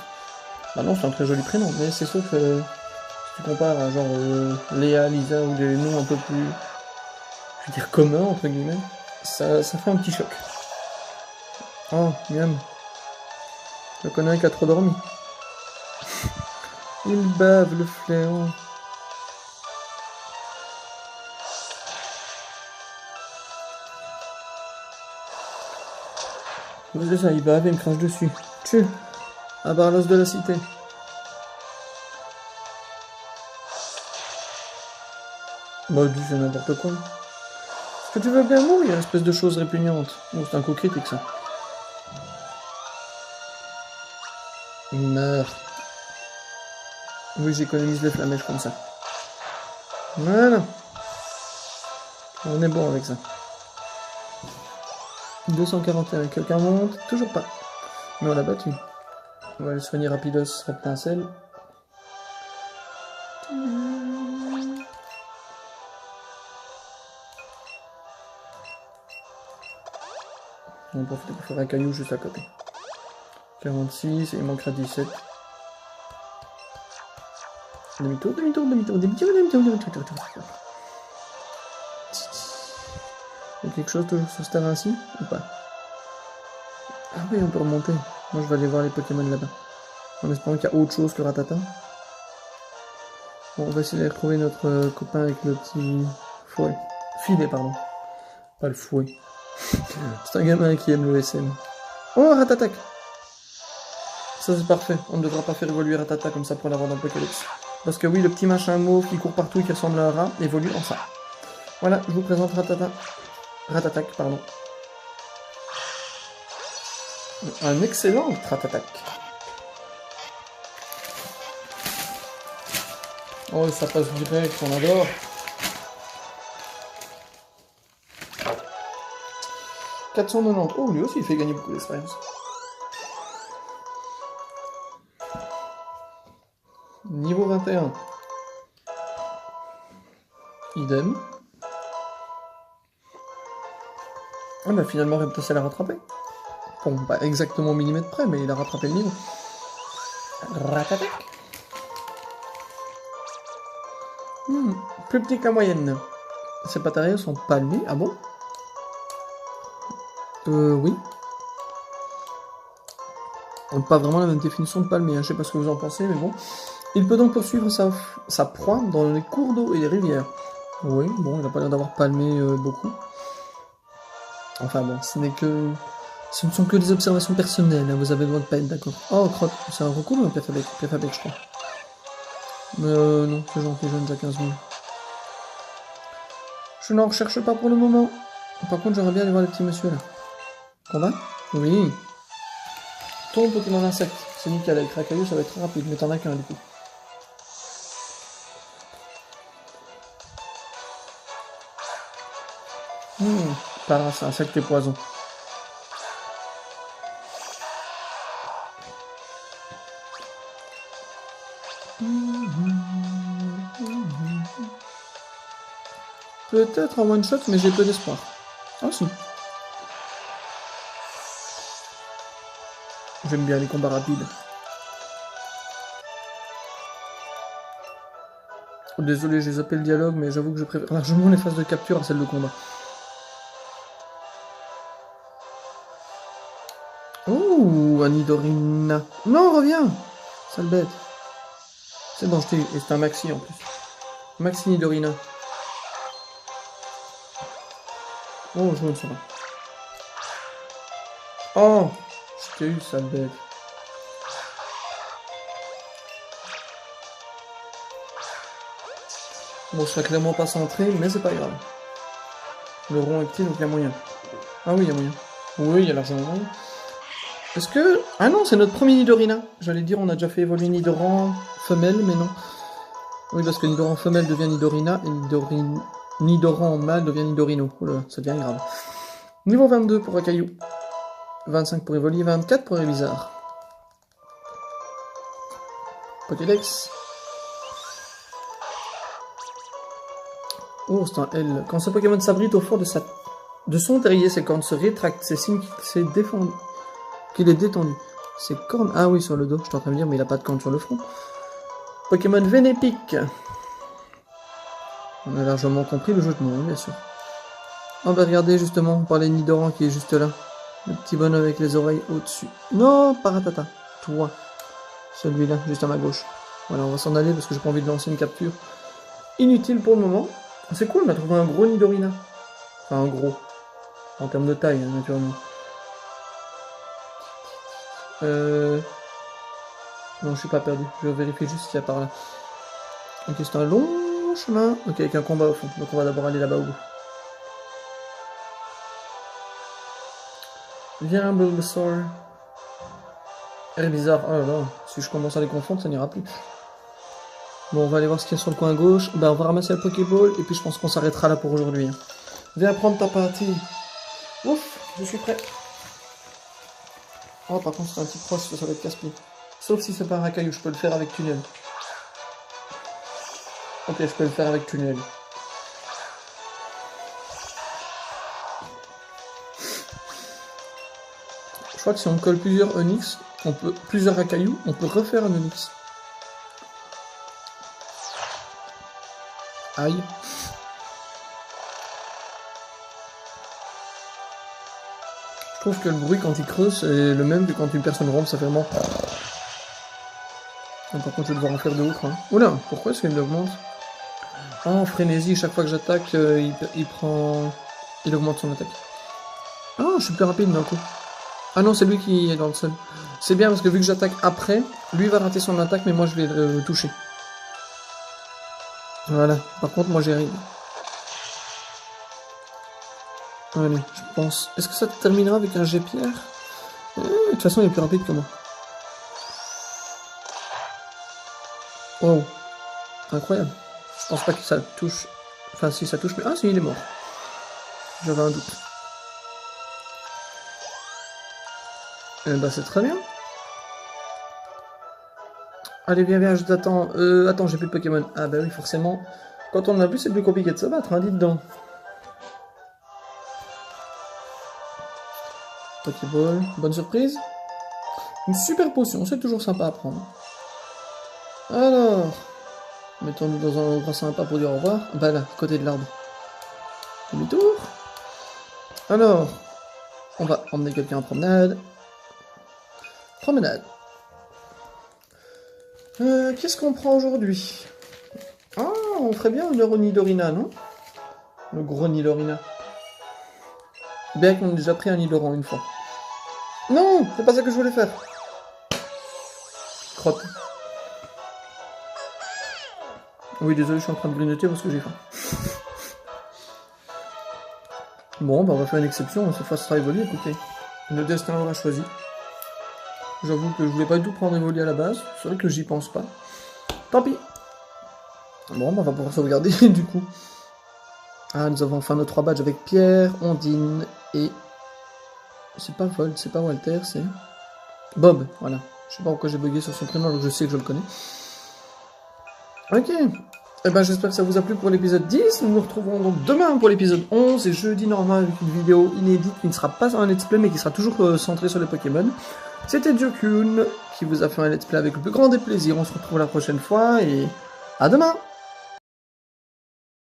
Bah non, c'est un très joli prénom, mais c'est sûr que... Si tu compares à genre Léa, Lisa ou des noms un peu plus... Je veux dire communs, entre guillemets, ça fait un petit choc. Oh, miam. Je connais un qui a trop dormi. Il bave, le fléau. C'est ça, il bave et il me crache dessus. Tchou. À Barlos de la cité. Bah, dis, c'est n'importe quoi. Est-ce que tu veux bien mourir, espèce de chose répugnante? Oh, c'est un coup critique, ça. Meurs. Oui, j'économise les flamèches comme ça. Voilà. On est bon avec ça. 241, quelqu'un monte? Toujours pas. Mais on l'a battu. On va le soigner rapidos, reptincelle. On va profiter pour faire un caillou juste à côté. 46, et il manquera 17. Demi-tour, demi-tour, demi-tour, demi-tour, demi-tour, demi-tour. Il y a quelque chose toujours sur ce terrain-ci ou pas? Ah oui, on peut remonter. Moi, je vais aller voir les Pokémon là-bas. En espérant qu'il y a autre chose que Ratata. Bon, on va essayer de retrouver notre copain avec le petit fouet. Filet, pardon. Pas le fouet. C'est un gamin qui aime le SM. Oh, Ratatac! Ça, c'est parfait. On ne devra pas faire évoluer Ratata comme ça pour l'avoir dans le Pokédex. Parce que oui, le petit machin mauve qui court partout et qui ressemble à un rat évolue en ça. Voilà, je vous présente Ratata. Ratatac, pardon. Un excellent Ratatac. Oh, ça passe direct, on adore. « 490. Oh, lui aussi, il fait gagner beaucoup d'expérience. Niveau 21. Idem. Ah bah finalement, Reptocel a rattrapé. Bon, pas exactement au millimètre près, mais il a rattrapé le niveau. Ratatac. Plus petit que la moyenne. Ces patariens sont palmés, ah bon? Oui. Pas vraiment la même définition de palmé, hein. Je sais pas ce que vous en pensez, mais bon. Il peut donc poursuivre sa proie dans les cours d'eau et les rivières. Oui, bon, il n'a pas l'air d'avoir palmé beaucoup. Enfin bon, ce ne sont que des observations personnelles, hein, vous avez le droit de pas être d'accord. Oh, crotte, c'est un recours ou un Piafabec? Piafabec, je crois. Non, c'est gentil, jeune, j'ai 15 000. Je n'en recherche pas pour le moment. Par contre, j'aimerais bien aller voir les petits monsieur là. Combat? Oui. Ton Pokémon insecte. C'est nickel, avec Racaillou, ça va être très rapide, mais t'en as qu'un du coup. Paras, insecte et poison. Peut-être en one shot, mais j'ai peu d'espoir. Ah si. J'aime bien les combats rapides. Oh, désolé, j'ai zappé le dialogue, mais j'avoue que je préfère largement les phases de capture à celles de combat. Oh, Anidorina. Non, reviens. Sale bête. C'est bon, je t'ai eu. Et c'est un maxi en plus. Maxi Nidorina. Oh, je me sens. Oh, je t'ai eu, sale bête. Bon, je serais clairement pas centré, mais c'est pas grave. Le rond est petit, donc il y a moyen. Ah oui, il y a moyen. Oui, il y a largement moyen. Est-ce que... Ah non, c'est notre premier Nidorina. J'allais dire, on a déjà fait évoluer Nidoran femelle, mais non. Oui, parce que Nidoran femelle devient Nidorina, et Nidoran mâle devient Nidorino. Oh là, ça devient grave. Niveau 22 pour Akayu. 25 pour Evoli, 24 pour Evisar. Pokédex. Oh, c'est un L. Quand ce Pokémon s'abrite au fond de son terrier, ses cornes se rétractent. C'est signe qu'il est détendu. Ses cornes... Ah oui, sur le dos, je suis en train de dire, mais il a pas de cornes sur le front. Pokémon Vénépique. On a largement compris le jeu de mots, bien sûr. On va regarder justement, on parlait de Nidoran qui est juste là. Le petit bonhomme avec les oreilles au-dessus. Non, Paratata. Toi. Celui-là, juste à ma gauche. Voilà, on va s'en aller parce que j'ai pas envie de lancer une capture. Inutile pour le moment. C'est cool, on a trouvé un gros Nidorina. Enfin, un gros. En termes de taille, hein, naturellement. Non, je suis pas perdu. Je vais vérifier juste s'il y a par là. Ok, c'est un long chemin. Ok, avec un combat au fond. Donc on va d'abord aller là-bas au bout. Viens, Bulbasaur. Elle est bizarre. Oh là là. Si je commence à les confondre, ça n'ira plus. Bon, on va aller voir ce qu'il y a sur le coin gauche. Ben, on va ramasser le Pokéball. Et puis je pense qu'on s'arrêtera là pour aujourd'hui. Viens prendre ta partie. Ouf, je suis prêt. Oh, par contre, c'est un petit cross, ça va être casse-pied. Sauf si c'est pas un Akayu, je peux le faire avec tunnel. Ok, je peux le faire avec tunnel. Je crois que si on colle plusieurs Onix, plusieurs Akayu, on peut refaire un Onix. Aïe. Je trouve que le bruit quand il creuse, c'est le même que quand une personne rompt, ça fait vraiment... Par contre, je vais devoir en faire de ouf. Hein. Oula, pourquoi est-ce qu'il augmente? Oh, frénésie, chaque fois que j'attaque, il augmente son attaque. Oh, je suis plus rapide d'un coup. Ah non, c'est lui qui est dans le sol. C'est bien parce que vu que j'attaque après, lui va rater son attaque, mais moi je vais le toucher. Voilà, par contre, moi j'arrive. Allez, je pense. Est-ce que ça terminera avec un G-Pierre? De toute façon, il est plus rapide que moi. Oh, incroyable. Je pense pas que ça touche. Enfin, si ça touche, mais... Ah, si, il est mort. J'avais un doute. Eh ben, c'est très bien. Allez, viens, je t'attends. Attends, j'ai plus de Pokémon. Ah, bah oui, forcément. Quand on en a plus, c'est plus compliqué de se battre, hein, dis dedans. Pokéball, bonne surprise. Une super potion, c'est toujours sympa à prendre. Alors, mettons-nous dans un endroit sympa pour dire au revoir. Bah là, côté de l'arbre. Demi-tour. Alors, on va emmener quelqu'un en promenade. Promenade. Qu'est-ce qu'on prend aujourd'hui? Ah, on ferait bien le Nidorina, non? Le gros Nidorina. Bien qu'on ait déjà pris un Nidoran une fois. Non, c'est pas ça que je voulais faire. Crotte. Oui, désolé, je suis en train de grignoter parce que j'ai faim. Bon, bah on va faire une exception, on se fasse Evoli, écoutez. Le destin aura choisi. J'avoue que je voulais pas du tout prendre Evoli à la base. C'est vrai que j'y pense pas. Tant pis. Bon, bah on va pouvoir sauvegarder du coup. Ah, nous avons enfin nos 3 badges avec Pierre, Ondine et... C'est pas Volt, c'est pas Walter, c'est... Bob, voilà. Je sais pas pourquoi j'ai bugué sur son prénom, alors je sais que je le connais. Ok. Eh ben j'espère que ça vous a plu pour l'épisode 10. Nous nous retrouverons donc demain pour l'épisode 11 et jeudi normal avec une vidéo inédite qui ne sera pas un let's play mais qui sera toujours centrée sur les Pokémon. C'était Jokun qui vous a fait un let's play avec le plus grand des plaisirs. On se retrouve la prochaine fois et à demain.